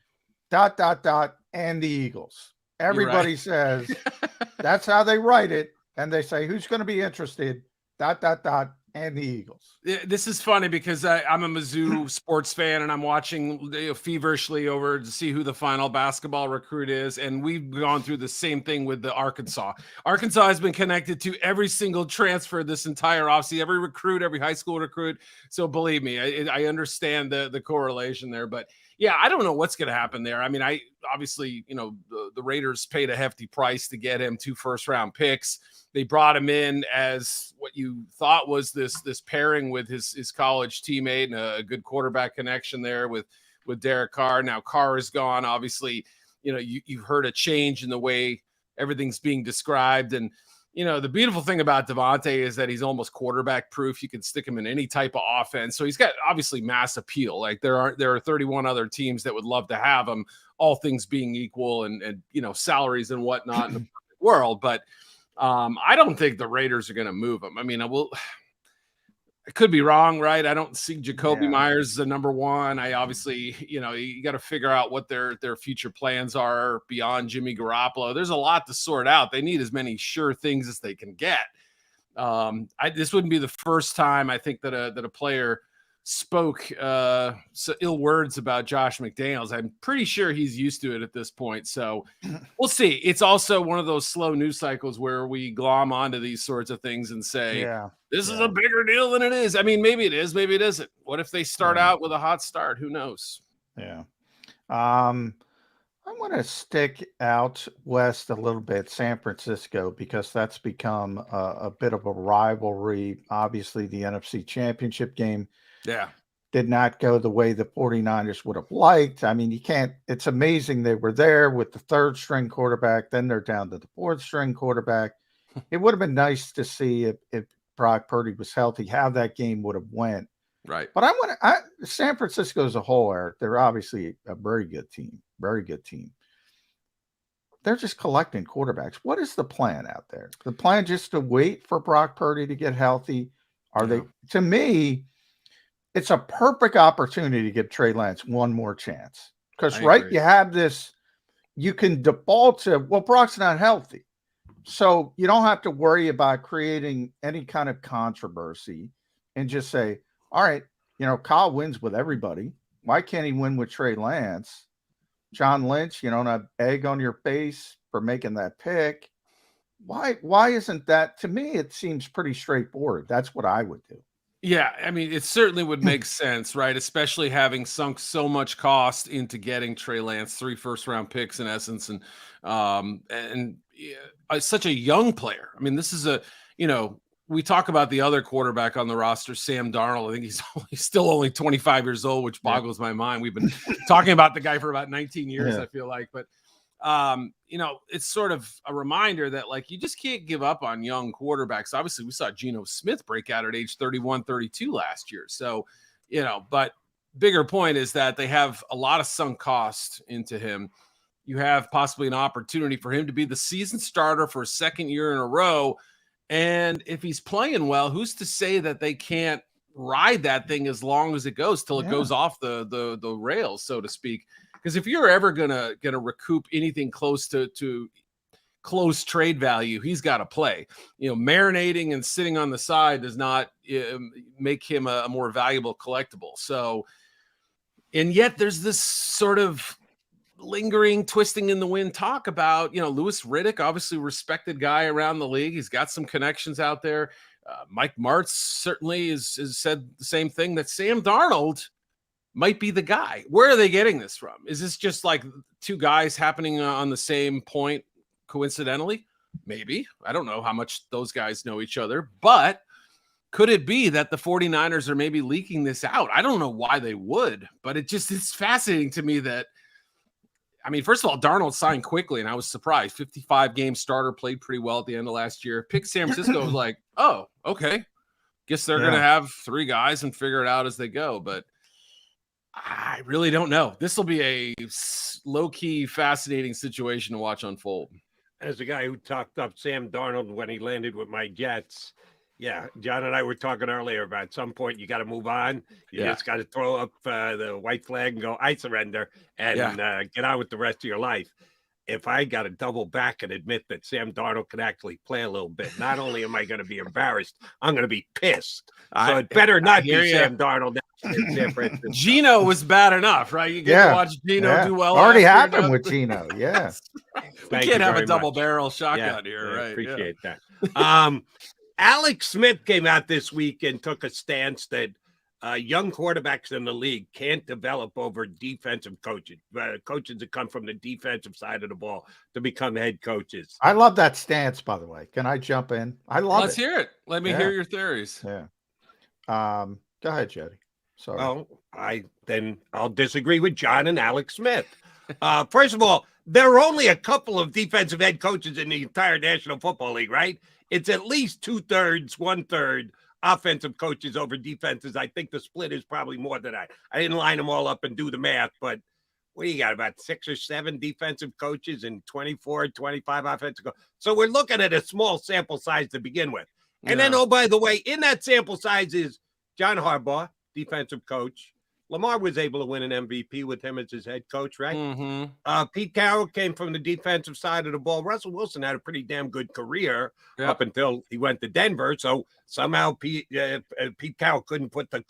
and the Eagles. Everybody says that's how they write it. And they say, who's going to be interested, ... and the Eagles. This is funny because I'm a Mizzou sports fan and I'm watching feverishly over to see who the final basketball recruit is. And we've gone through the same thing with the Arkansas. Arkansas has been connected to every single transfer this entire offseason, every recruit, every high school recruit. So believe me, I understand the correlation there. But I don't know what's going to happen there. I mean, obviously, the Raiders paid a hefty price to get him 2 first-round picks. They brought him in as what you thought was this pairing with his college teammate and a good quarterback connection there with Derek Carr. Now Carr is gone. Obviously, you've heard a change in the way everything's being described. And, the beautiful thing about Davante is that he's almost quarterback proof. You can stick him in any type of offense. So he's got obviously mass appeal. Like there are 31 other teams that would love to have him, all things being equal and salaries and whatnot in the perfect world. But I don't think the Raiders are going to move him. I mean, I could be wrong, right? I don't see Jacoby Myers as the number one. I obviously, you got to figure out what their future plans are beyond Jimmy Garoppolo. There's a lot to sort out. They need as many sure things as they can get. This wouldn't be the first time I think that a player spoke ill words about Josh McDaniels. I'm pretty sure he's used to it at this point. So we'll see. It's also one of those slow news cycles where we glom onto these sorts of things and say, this is a bigger deal than it is. I mean, maybe it is, maybe it isn't. What if they start out with a hot start? Who knows? Yeah. I want to stick out west a little bit, San Francisco, because that's become a bit of a rivalry. Obviously, the NFC Championship game did not go the way the 49ers would have liked. I mean, it's amazing they were there with the third string quarterback. Then they're down to the fourth string quarterback. It would have been nice to see if Brock Purdy was healthy, how that game would have went. Right. But San Francisco as a whole, Eric, they're obviously a very good team. Very good team. They're just collecting quarterbacks. What is the plan out there? The plan just to wait for Brock Purdy to get healthy? To me, it's a perfect opportunity to give Trey Lance one more chance. Because, you have this, you can default to, well, Brock's not healthy. So you don't have to worry about creating any kind of controversy and just say, all right, Kyle wins with everybody. Why can't he win with Trey Lance? John Lynch, you don't have egg on your face for making that pick. Why isn't that? To me, it seems pretty straightforward. That's what I would do. Yeah, I mean, it certainly would make sense, right? Especially having sunk so much cost into getting Trey Lance, 3 first-round picks in essence, and such a young player. I mean, this is we talk about the other quarterback on the roster, Sam Darnold. I think he's still only 25 years old, which boggles my mind. We've been talking about the guy for about 19 years, I feel like. But, it's sort of a reminder that, you just can't give up on young quarterbacks. Obviously, we saw Geno Smith break out at age 31, 32 last year. So, but bigger point is that they have a lot of sunk cost into him. You have possibly an opportunity for him to be the season starter for a second year in a row. And if he's playing well, who's to say that they can't ride that thing as long as it goes till it goes off the rails, so to speak? Because if you're ever gonna recoup anything close to close trade value, he's got to play. Marinating and sitting on the side does not make him a more valuable collectible. So, and yet there's this sort of lingering, twisting in the wind talk about, Louis Riddick, obviously respected guy around the league. He's got some connections out there. Mike Martz certainly has said the same thing, that Sam Darnold might be the guy. Where are they getting this from? Is this just like two guys happening on the same point coincidentally? Maybe. I don't know how much those guys know each other, but could it be that the 49ers are maybe leaking this out? I don't know why they would, but it's fascinating to me that, I mean, first of all, Darnold signed quickly, and I was surprised. 55-game starter, played pretty well at the end of last year. Picked San Francisco, was like, oh, okay. Guess they're going to have 3 guys and figure it out as they go. But I really don't know. This will be a low-key, fascinating situation to watch unfold. As a guy who talked up Sam Darnold when he landed with my Jets, yeah, John and I were talking earlier about at some point you got to move on. You just got to throw up the white flag and go, I surrender, and get on with the rest of your life. If I got to double back and admit that Sam Darnold can actually play a little bit, not only am I going to be embarrassed, I'm going to be pissed. So it better not be Sam Darnold. Geno was bad enough, right? You get to watch Geno do well. Already happened with Geno, We can't have a double barrel shotgun here, right? Appreciate that. Alex Smith came out this week and took a stance that young quarterbacks in the league can't develop over defensive coaches, coaches that come from the defensive side of the ball to become head coaches. I love that stance, by the way. Can I jump in? I love Let's hear it. Let me hear your theories. Yeah. Go ahead, Jody. Sorry. Well, I'll disagree with John and Alex Smith. First of all, there are only a couple of defensive head coaches in the entire National Football League, right? It's at least 2/3, 1/3 offensive coaches over defenses. I think the split is probably more than that. I didn't line them all up and do the math, but what do you got, about 6 or 7 defensive coaches and 24, 25 offensive coaches? So we're looking at a small sample size to begin with. And then, oh, by the way, in that sample size is John Harbaugh, defensive coach. Lamar was able to win an MVP with him as his head coach, right? Mm-hmm. Pete Carroll came from the defensive side of the ball. Russell Wilson had a pretty damn good career up until he went to Denver. So somehow Pete Carroll couldn't put the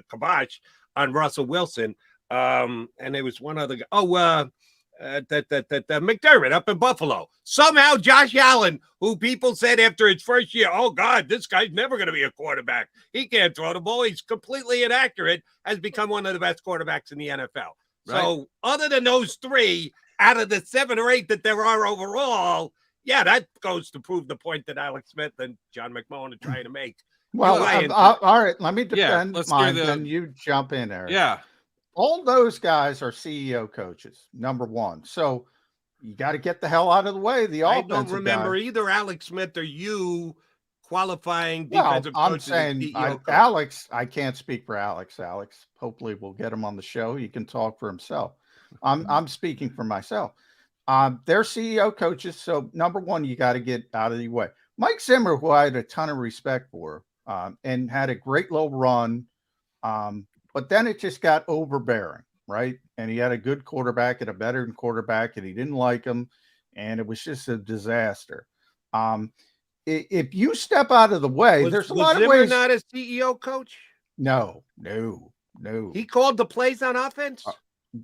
kibosh on Russell Wilson. And there was one other guy. McDermott up in Buffalo. Somehow Josh Allen, who people said after his first year, oh God, this guy's never going to be a quarterback. He can't throw the ball. He's completely inaccurate, has become one of the best quarterbacks in the NFL. Right. So other than those 3 out of the 7 or 8 that there are overall, yeah, that goes to prove the point that Alex Smith and John McMullen are trying to make. Well, all right, let me defend mine, hear then you jump in there. Yeah. All those guys are CEO coaches, number one. So you got to get the hell out of the way. The I offensive don't remember guy. either Alex Smith or you qualifying Well, defensive I'm coaches as saying CEO coach. Alex, I can't speak for Alex. Alex, hopefully we'll get him on the show. He can talk for himself. I'm speaking for myself. They're CEO coaches. So number one, you got to get out of the way. Mike Zimmer, who I had a ton of respect for, and had a great little run. But then it just got overbearing, right? And he had a good quarterback and a veteran quarterback, and he didn't like him, and it was just a disaster. If you step out of the way, there's a lot of ways. Not a CEO coach? No. He called the plays on offense?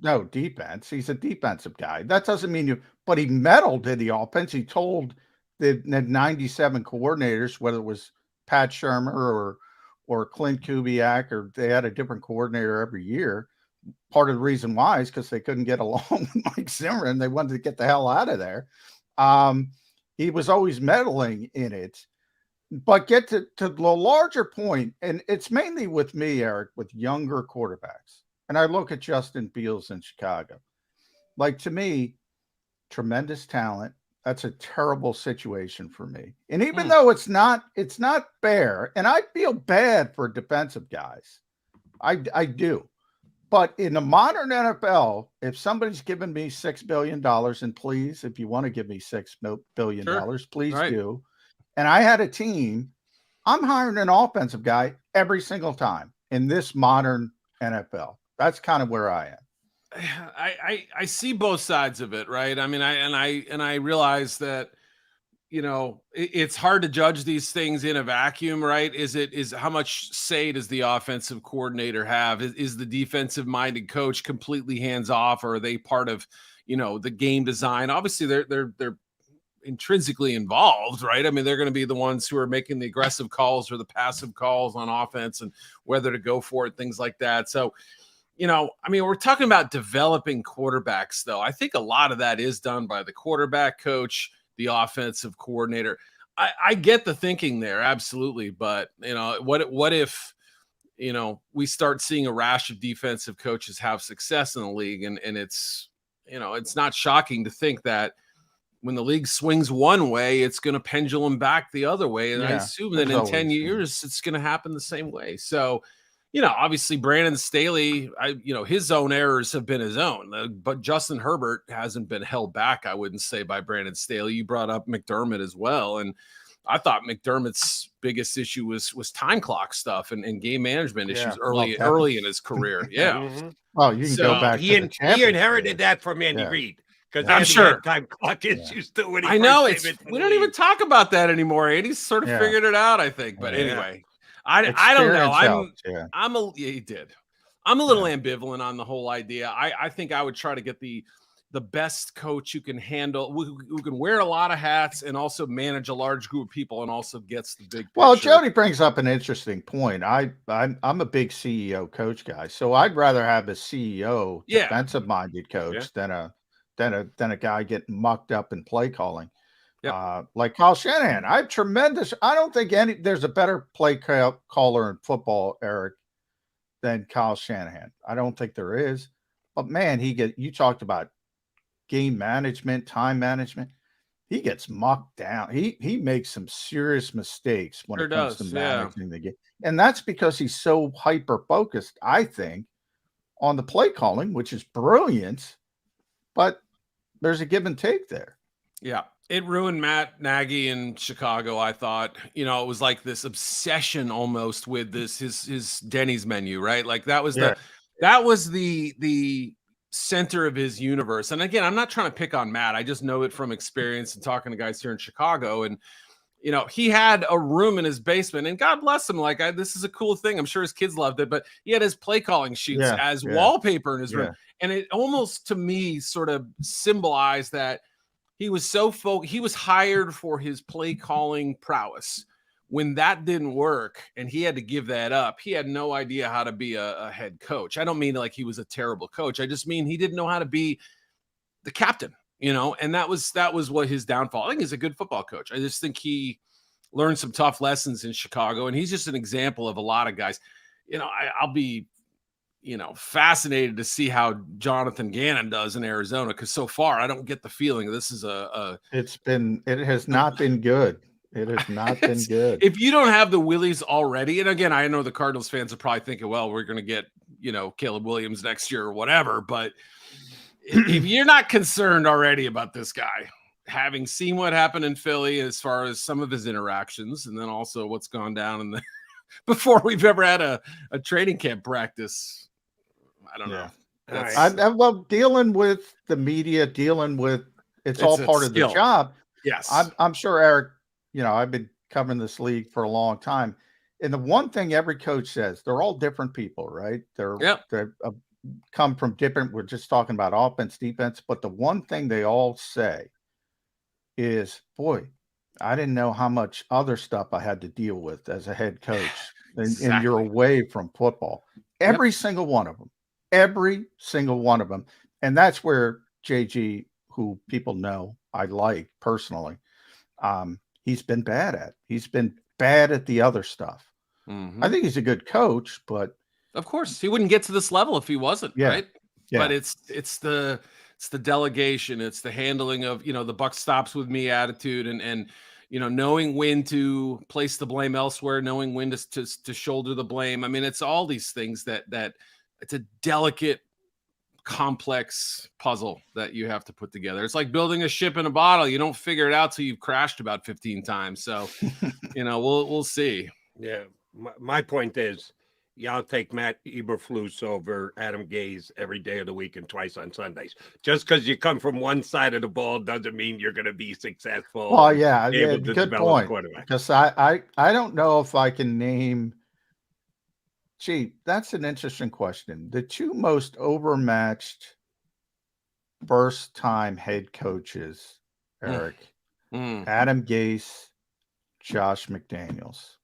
No, defense. He's a defensive guy. That doesn't mean you, but he meddled in the offense. He told the 97 coordinators, whether it was Pat Shermer or Clint Kubiak, or they had a different coordinator every year. Part of the reason why is because they couldn't get along with Mike Zimmer and they wanted to get the hell out of there. He was always meddling in it. But get to the larger point, and it's mainly with me, Eric, with younger quarterbacks. And I look at Justin Fields in Chicago. Like, to me, tremendous talent. That's a terrible situation for me. And even though it's not fair, and I feel bad for defensive guys. I do. But in the modern NFL, if somebody's giving me $6 billion, and please, if you want to give me $6 billion, please do. And I had a team, I'm hiring an offensive guy every single time in this modern NFL. That's kind of where I am. I see both sides of it, right? I mean, I realize that, you know, it's hard to judge these things in a vacuum, right? Is how much say does the offensive coordinator have? Is the defensive minded coach completely hands off, or are they part of, you know, the game design? Obviously, they're intrinsically involved, right? I mean, they're going to be the ones who are making the aggressive calls or the passive calls on offense and whether to go for it, things like that. So, you know, I mean, we're talking about developing quarterbacks, though. I think a lot of that is done by the quarterback coach, the offensive coordinator. I get the thinking there, absolutely. But, you know, what if, you know, we start seeing a rash of defensive coaches have success in the league, and it's, you know, it's not shocking to think that when the league swings one way, it's going to pendulum back the other way. And I assume that in 10 years, it's going to happen the same way. So, you know, obviously Brandon Staley, you know, his own errors have been his own, but Justin Herbert hasn't been held back, I wouldn't say, by Brandon Staley. You brought up McDermott as well. And I thought McDermott's biggest issue was time clock stuff and game management issues early in his career. Yeah. Well, you can go back. He inherited that from Andy Reid. Because I'm sure time clock issues too. When he I know first came we don't even talk about that anymore. Andy's sort of figured it out, I think. But anyway, I don't know. He did. I'm a little ambivalent on the whole idea. I think I would try to get the best coach who can handle, who can wear a lot of hats and also manage a large group of people and also gets the big picture. Well, Jody brings up an interesting point. I'm a big CEO coach guy, so I'd rather have a CEO defensive minded coach than a guy getting mucked up in play calling. Like Kyle Shanahan. I don't think there's a better play caller in football, Eric, than Kyle Shanahan. I don't think there is. But man, you talked about game management, time management. He gets mucked down. He makes some serious mistakes when it comes to managing the game. And that's because he's so hyper focused, I think, on the play calling, which is brilliant. But there's a give and take there. Yeah. It ruined Matt Nagy in Chicago. I thought, it was like this obsession almost with this his Denny's menu, right? Like that was Yeah. the center of his universe. And again, I'm not trying to pick on Matt. I just know it from experience and talking to guys here in Chicago. And he had a room in his basement, and God bless him. Like, this is a cool thing. I'm sure his kids loved it, but he had his play calling sheets as wallpaper in his room. And it almost, to me, sort of symbolized that he was he was hired for his play calling prowess. When that didn't work and he had to give that up, he had no idea how to be a head coach. I don't mean like he was a terrible coach. I just mean he didn't know how to be the captain, and that was what his downfall. I think he's a good football coach. I just think he learned some tough lessons in Chicago, and he's just an example of a lot of guys. I'll be, fascinated to see how Jonathan Gannon does in Arizona, because so far I don't get the feeling this is it has not been good. It has not been good. If you don't have the Willies already, and again, I know the Cardinals fans are probably thinking, well, we're going to get, Caleb Williams next year or whatever, but if you're not concerned already about this guy, having seen what happened in Philly as far as some of his interactions, and then also what's gone down in the before we've ever had a training camp practice, I don't know. Well, dealing with the media, it's all part of the job. Yes, I'm sure, Eric. I've been covering this league for a long time, and the one thing every coach says, they're all different people, right? They're come from different. We're just talking about offense, defense, but the one thing they all say is, boy, I didn't know how much other stuff I had to deal with as a head coach, and you're away from football. Every single one of them, and that's where JG, who people know I like personally, he's been bad at. He's been bad at the other stuff. I think he's a good coach, but of course he wouldn't get to this level if he wasn't, right? Yeah. But it's the delegation, it's the handling of, the buck stops with me attitude, and knowing when to place the blame elsewhere, knowing when to shoulder the blame. I mean, it's all these things that it's a delicate, complex puzzle that you have to put together. It's like building a ship in a bottle. You don't figure it out till you've crashed about 15 times. So, we'll see. Yeah. My point is, y'all take Matt Eberflus over Adam Gase every day of the week and twice on Sundays. Just because you come from one side of the ball doesn't mean you're going to be successful. Well, good point. Because I don't know if I can name. Gee, that's an interesting question. The two most overmatched first-time head coaches, Eric, Adam Gase, Josh McDaniels.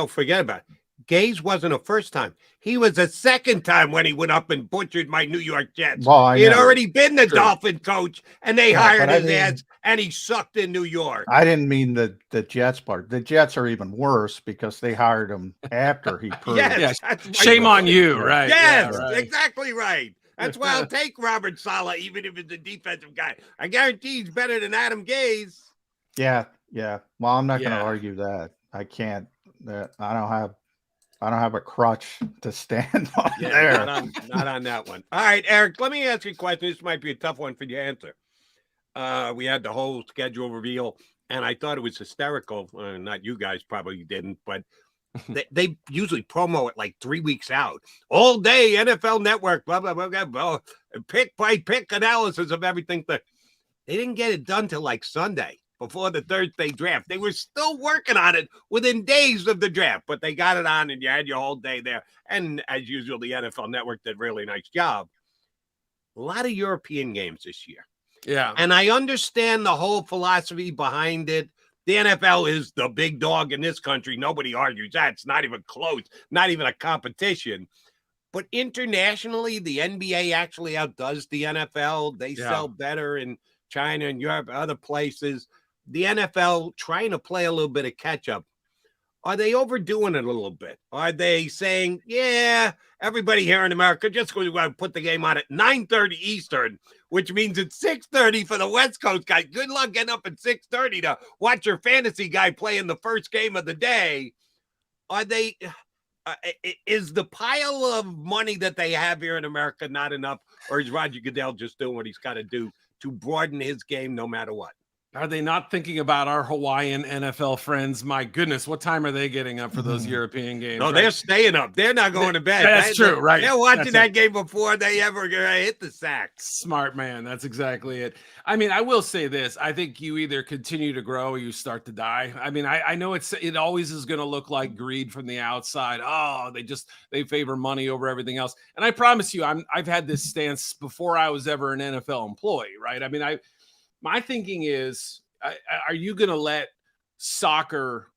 Forget about it. Gase wasn't a first time. He was a second time when he went up and butchered my New York Jets. Well, he had already been the Dolphin coach, and they hired his ass, and he sucked in New York. I didn't mean the Jets part. The Jets are even worse because they hired him after he proved it. Shame on you, right? Yes, exactly right. That's why I'll take Robert Saleh, even if it's a defensive guy. I guarantee he's better than Adam Gase. Yeah. Well, I'm not going to argue that. I can't. I don't have a crutch to stand on there. Not on that one. All right, Eric, let me ask you a question. This might be a tough one for you to answer. We had the whole schedule reveal, and I thought it was hysterical. Not you guys probably didn't, but they usually promo it like 3 weeks out. All day, NFL Network, blah, blah, blah, blah, blah. Pick by pick analysis of everything. They didn't get it done till like Sunday, before the Thursday draft. They were still working on it within days of the draft, but they got it on and you had your whole day there. And as usual, the NFL Network did a really nice job. A lot of European games this year. Yeah. And I understand the whole philosophy behind it. The NFL is the big dog in this country. Nobody argues that. It's not even close, not even a competition. But internationally, the NBA actually outdoes the NFL. They sell better in China and Europe, other places. The NFL trying to play a little bit of catch up. Are they overdoing it a little bit? Are they saying, everybody here in America just going to put the game on at 9:30 Eastern, which means it's 6:30 for the West Coast guys. Good luck getting up at 6:30 to watch your fantasy guy play in the first game of the day. Are they? Is the pile of money that they have here in America not enough, or is Roger Goodell just doing what he's got to do to broaden his game no matter what? Are they not thinking about our Hawaiian NFL friends? My goodness, what time are they getting up for those European games? No, they're staying up. They're not going to bed. That's true, right? They're watching That's that game before they ever hit the sack. Smart man. That's exactly it. I mean, I will say this. I think you either continue to grow or you start to die. I mean, I know it always is going to look like greed from the outside. Oh, they favor money over everything else. And I promise you, I've had this stance before I was ever an NFL employee, right? I mean, my thinking is, are you going to let soccer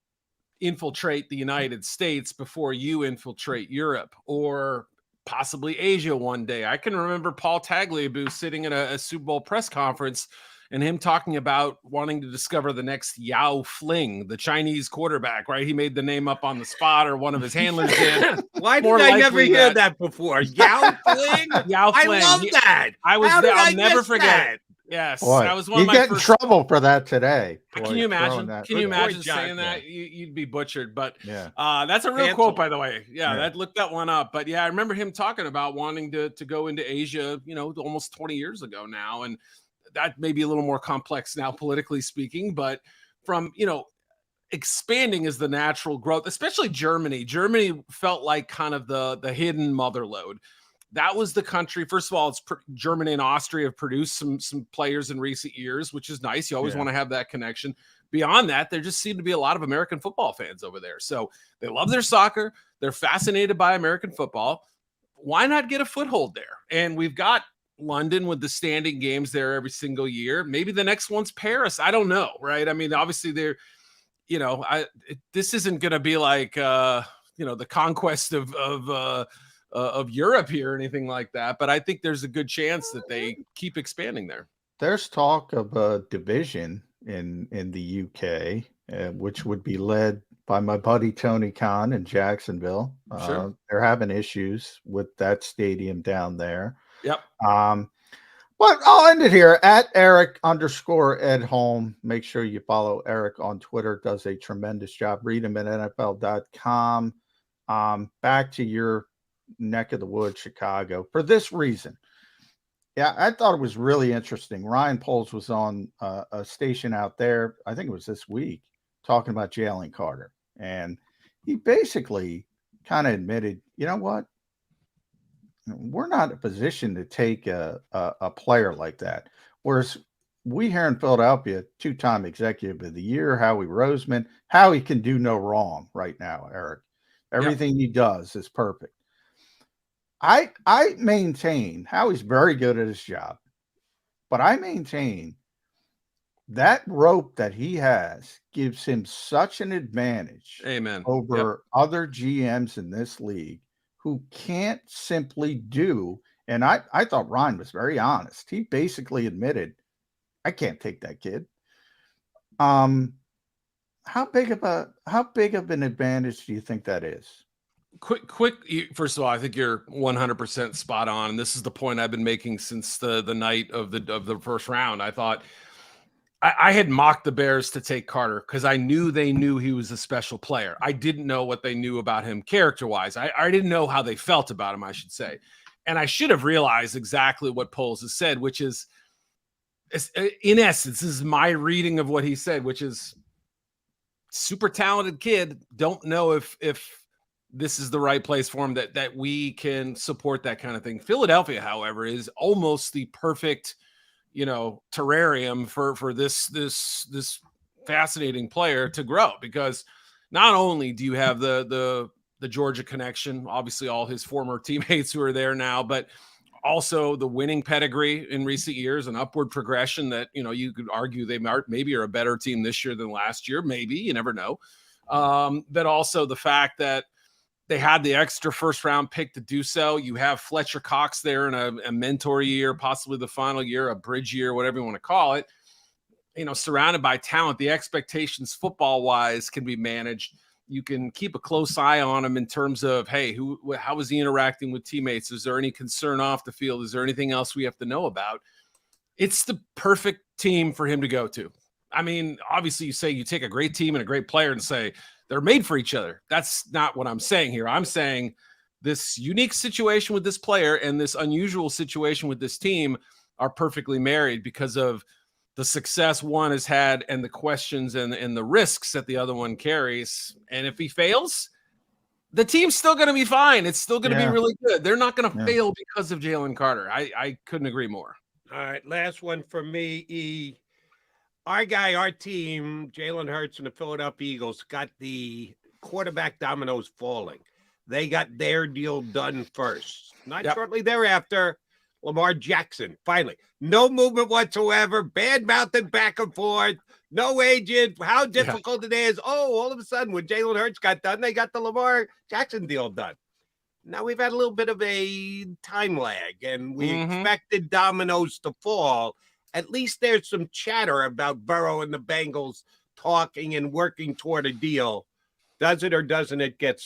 infiltrate the United States before you infiltrate Europe or possibly Asia one day? I can remember Paul Tagliabue sitting at a Super Bowl press conference and him talking about wanting to discover the next Yao Fling, the Chinese quarterback, right? He made the name up on the spot, or one of his handlers did. Why did I never hear that before? Yao Fling? Yao Fling. I love that. I was How there. did I'll I never miss forget that? it. Yes, Boy, that was one you of my get first. in trouble for that today. Boy, Can you imagine? that. Can you imagine Boy, Jack, saying that? You'd be butchered. But Yeah. that's a real Cancel. quote, by the way. Yeah, Yeah. look that one up. But yeah, I remember him talking about wanting to go into Asia, almost 20 years ago now. And that may be a little more complex now, politically speaking, but from, expanding is the natural growth, especially Germany. Germany felt like kind of the hidden motherlode. That was the country. First of all, Germany and Austria have produced some players in recent years, which is nice. You always want to have that connection. Beyond that, there just seem to be a lot of American football fans over there. So they love their soccer. They're fascinated by American football. Why not get a foothold there? And we've got London with the standing games there every single year. Maybe the next one's Paris. I don't know, right? I mean, obviously this isn't going to be like the conquest of Europe here or anything like that. But I think there's a good chance that they keep expanding there. There's talk of a division in the UK, which would be led by my buddy Tony Khan in Jacksonville. Sure. They're having issues with that stadium down there. Yep. But I'll end it here at Eric_Edholm. Make sure you follow Eric on Twitter. Does a tremendous job. Read him at NFL.com. Back to your neck of the woods, Chicago, for this reason. Yeah, I thought it was really interesting. Ryan Poles was on a station out there, I think it was this week, talking about Jalen Carter. And he basically kind of admitted, you know what? We're not in a position to take a player like that. Whereas we here in Philadelphia, 2-time executive of the year, Howie Roseman, Howie can do no wrong right now, Eric. Everything he does is perfect. I maintain Howie's very good at his job, but I maintain that rope that he has gives him such an advantage over other GMs in this league who can't simply do. And I thought Ryan was very honest. He basically admitted, I can't take that kid. How big of an advantage do you think that is? Quick. First of all, I think you're 100% spot on. And this is the point I've been making since the night of the first round. I thought I had mocked the Bears to take Carter because I knew they knew he was a special player. I didn't know what they knew about him character-wise. I didn't know how they felt about him, I should say. And I should have realized exactly what Poles has said, which is, in essence, this is my reading of what he said, which is super talented kid. Don't know if this is the right place for him, that we can support that kind of thing. Philadelphia, however, is almost the perfect terrarium for this fascinating player to grow, because not only do you have the Georgia connection, obviously all his former teammates who are there now, but also the winning pedigree in recent years, an upward progression that, you could argue they maybe are a better team this year than last year. Maybe, you never know. But also the fact that they had the extra first-round pick to do so. You have Fletcher Cox there in a mentor year, possibly the final year, a bridge year, whatever you want to call it. Surrounded by talent, the expectations football-wise can be managed. You can keep a close eye on him in terms of, hey, how is he interacting with teammates? Is there any concern off the field? Is there anything else we have to know about? It's the perfect team for him to go to. I mean, obviously you take a great team and a great player and say, they're made for each other. That's not what I'm saying here. I'm saying this unique situation with this player and this unusual situation with this team are perfectly married because of the success one has had and the questions and the risks that the other one carries. And if he fails, the team's still going to be fine. It's still going to be really good. They're not going to fail because of Jalen Carter. I couldn't agree more. All right, last one for me. Our guy, our team, Jalen Hurts and the Philadelphia Eagles got the quarterback dominoes falling. They got their deal done first. Not shortly thereafter, Lamar Jackson, finally. No movement whatsoever, bad-mouthed back and forth, no agent, how difficult it is. Oh, all of a sudden, when Jalen Hurts got done, they got the Lamar Jackson deal done. Now we've had a little bit of a time lag, and we expected dominoes to fall. At least there's some chatter about Burrow and the Bengals talking and working toward a deal. Does it or doesn't it get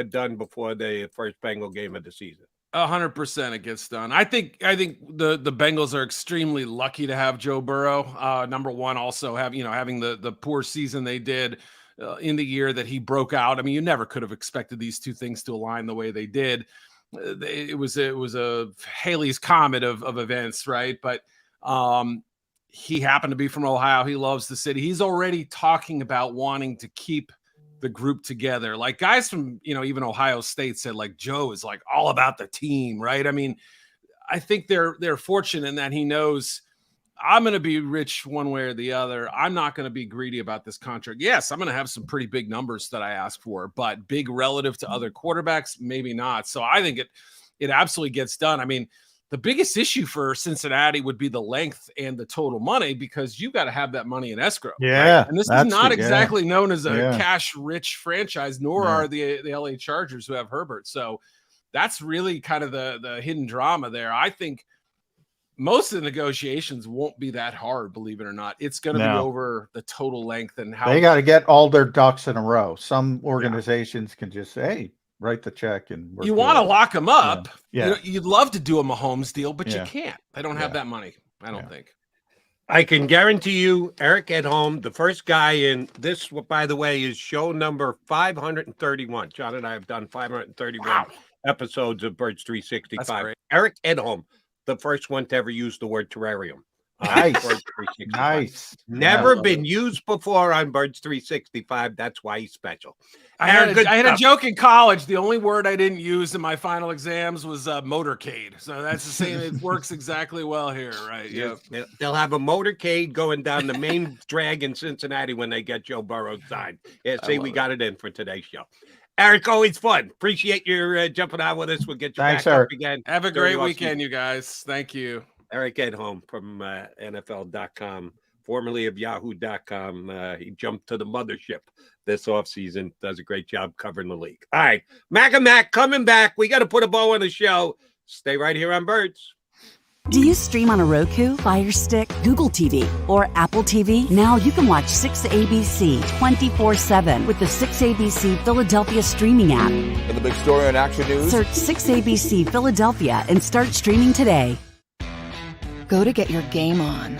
done before the first Bengal game of the season? 100% it gets done. I think the Bengals are extremely lucky to have Joe Burrow. Number one, also having the poor season they did in the year that he broke out. I mean, you never could have expected these two things to align the way they did. It was a Haley's Comet of events, right? But he happened to be from Ohio. He loves the city. He's already talking about wanting to keep the group together. Like guys from, even Ohio State said, like, Joe is like all about the team, right? I mean, I think they're fortunate in that he knows I'm going to be rich one way or the other. I'm not going to be greedy about this contract. Yes, I'm going to have some pretty big numbers that I ask for, but big relative to other quarterbacks, maybe not. So I think it absolutely gets done. I mean, the biggest issue for Cincinnati would be the length and the total money, because you got to have that money in escrow. Yeah. Right? And this is not exactly known as a cash-rich franchise, nor are the LA Chargers, who have Herbert. So that's really kind of the hidden drama there. I think most of the negotiations won't be that hard, believe it or not. It's going to be over the total length and how they got to get all their ducks in a row. Some organizations can just say, hey, write the check, and you want to lock them up. Yeah. You'd love to do a Mahomes deal, but you can't. They don't have that money, I don't think. I can guarantee you, Eric at home, the first guy in this, by the way, is show number 531. John and I have done 531 episodes of Birds 365. Eric at home, the first one to ever use the word terrarium. Nice. Never been used before on Birds 365. That's why he's special. I had a joke in college. The only word I didn't use in my final exams was motorcade. So that's the same. It works exactly well here, right? Yeah. They'll have a motorcade going down the main drag in Cincinnati when they get Joe Burrow's signed. Yeah, see, we got it in for today's show. Eric, always fun. Appreciate your jumping on with us. We'll get you back up again. Have a great weekend, you guys. Thank you. Eric Edholm from NFL.com, formerly of Yahoo.com. He jumped to the mothership this offseason. Does a great job covering the league. All right, Mac and Mac coming back. We got to put a bow on the show. Stay right here on Birds. Do you stream on a Roku, Fire Stick, Google TV, or Apple TV? Now you can watch 6ABC 24/7 with the 6ABC Philadelphia streaming app. For the big story on Action News, search 6ABC Philadelphia and start streaming today. Go to get your game on.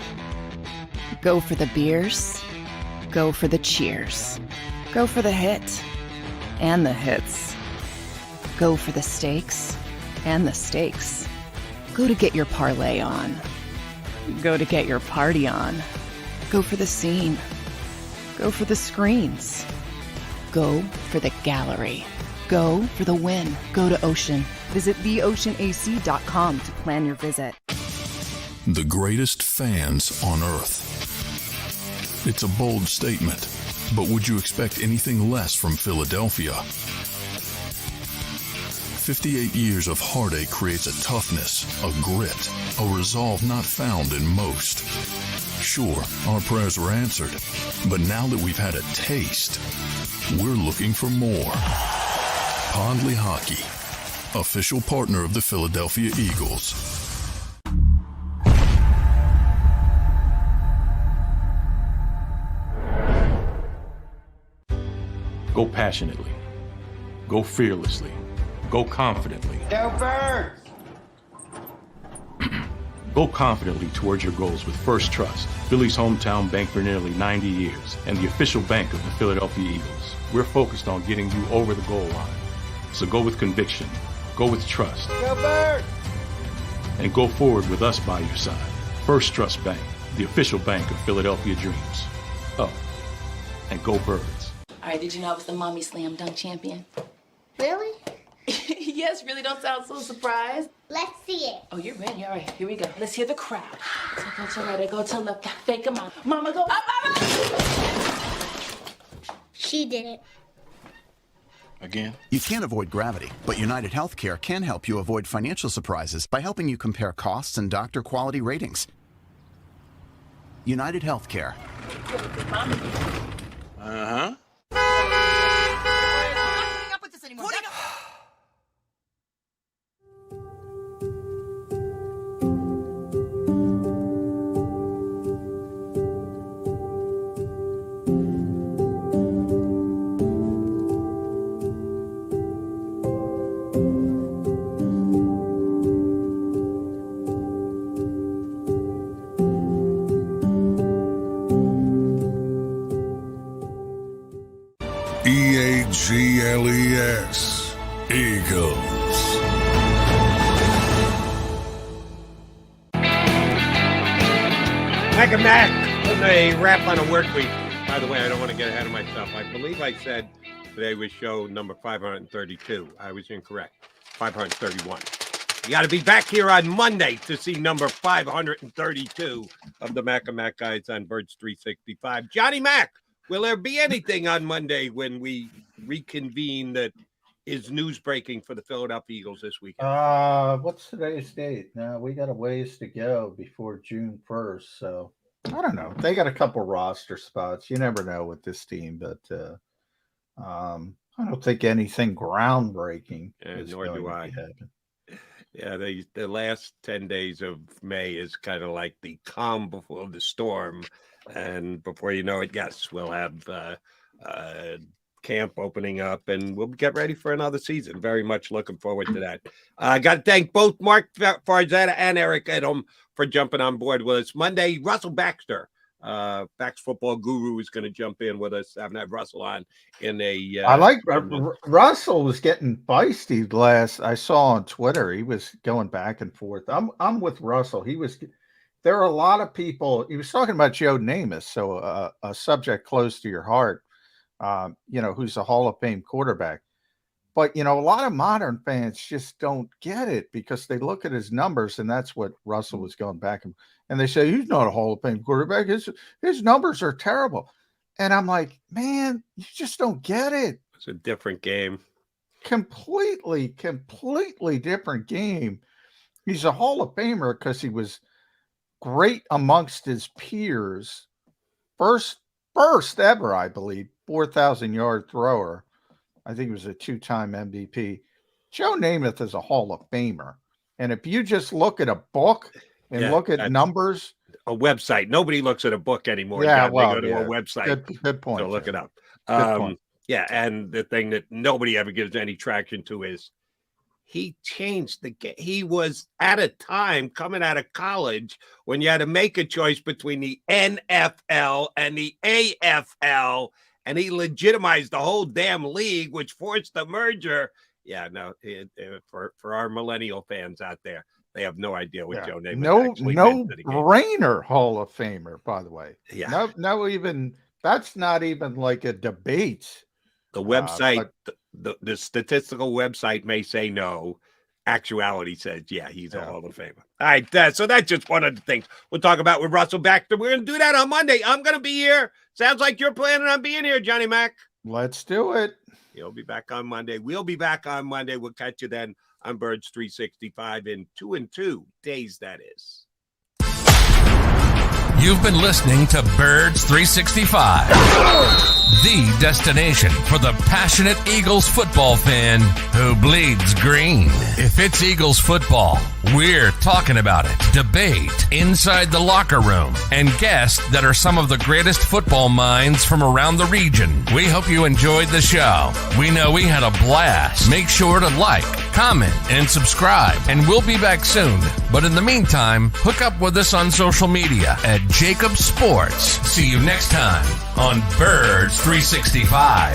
Go for the beers. Go for the cheers. Go for the hit and the hits. Go for the stakes and the stakes. Go to get your parlay on. Go to get your party on. Go for the scene. Go for the screens. Go for the gallery. Go for the win. Go to Ocean. Visit theoceanac.com to plan your visit. The greatest fans on earth. It's a bold statement, but would you expect anything less from Philadelphia? 58 years of heartache creates a toughness, a grit, a resolve not found in most. Sure, our prayers were answered, but now that we've had a taste, we're looking for more. Pondley Hockey, official partner of the Philadelphia Eagles. Go passionately. Go fearlessly. Go confidently. Go Birds! Go confidently towards your goals with First Trust, Philly's hometown bank for nearly 90 years, and the official bank of the Philadelphia Eagles. We're focused on getting you over the goal line. So go with conviction. Go with trust. Go Birds! And go forward with us by your side. First Trust Bank. the official bank of Philadelphia Dreams. Oh, and go Birds. All right, did you know I was the mommy slam dunk champion? Really? Yes, really don't sound so surprised. Let's see it. Oh, you're ready. All right, here we go. Let's hear the crowd. So go to right, I go to left, fake 'em out. Mama go up. She did it. Again? You can't avoid gravity, but United Healthcare can help you avoid financial surprises by helping you compare costs and doctor quality ratings. United Healthcare. Uh-huh. EAGLES, Eagles. Mac, putting a wrap on a work week. By the way, I don't want to get ahead of myself. I believe I said today was show number 532. I was incorrect. 531. You got to be back here on Monday to see number 532 of the Mac and Mac guys on Birds 365. Johnny Mac, will there be anything on Monday when we reconvene that is news breaking for the Philadelphia Eagles this weekend? What's today's date? No, we got a ways to go before June 1st. So I don't know. They got a couple roster spots. You never know with this team, but I don't think anything groundbreaking is nor going do to I. happen. Yeah, the last 10 days of May is kind of like the calm before the storm. And before you know it, yes, we'll have camp opening up and we'll get ready for another season. Very much looking forward to that. I got to thank both Mark Farzetta and Eric Edom for jumping on board with us. Monday, Russell Baxter, Bax football guru, is going to jump in with us. I haven't had Russell on in a... I like Russell was getting feisty last. I saw on Twitter. He was going back and forth. I'm with Russell. There are a lot of people. He was talking about Joe Namath, so a subject close to your heart, who's a Hall of Fame quarterback. But, a lot of modern fans just don't get it because they look at his numbers, and that's what Russell was going back. And they say, he's not a Hall of Fame quarterback. His numbers are terrible. And I'm like, man, you just don't get it. It's a different game. Completely different game. He's a Hall of Famer because he was great amongst his peers. First ever, I believe, 4,000-yard thrower. I think he was a 2-time MVP. Joe Namath is a Hall of Famer. And if you just look at a book and look at numbers. A website. Nobody looks at a book anymore. Yeah, they go to a website. Good point. So look it up. Good point. Yeah, and the thing that nobody ever gives any traction to is he changed the game. He was at a time coming out of college when you had to make a choice between the NFL and the AFL, and he legitimized the whole damn league, which forced the merger. Yeah, no, for our millennial fans out there, they have no idea what Joe Namath actually meant to the game. No-brainer Hall of Famer, by the way. Yeah. That's not even like a debate. The website, the statistical website may say no. Actuality says, yeah, he's a Hall of Famer. All right, so that's just one of the things we'll talk about with Russell Baxter. We're going to do that on Monday. I'm going to be here. Sounds like you're planning on being here, Johnny Mac. Let's do it. You'll be back on Monday. We'll be back on Monday. We'll catch you then on Birds 365 in 2 and 2 days, that is. You've been listening to Birds 365, the destination for the passionate Eagles football fan who bleeds green. If it's Eagles football, we're talking about it. Debate, inside the locker room, and guests that are some of the greatest football minds from around the region. We hope you enjoyed the show. We know we had a blast. Make sure to like, comment, and subscribe, and we'll be back soon. But in the meantime, hook up with us on social media at JAKIB Sports. See you next time on Birds 365.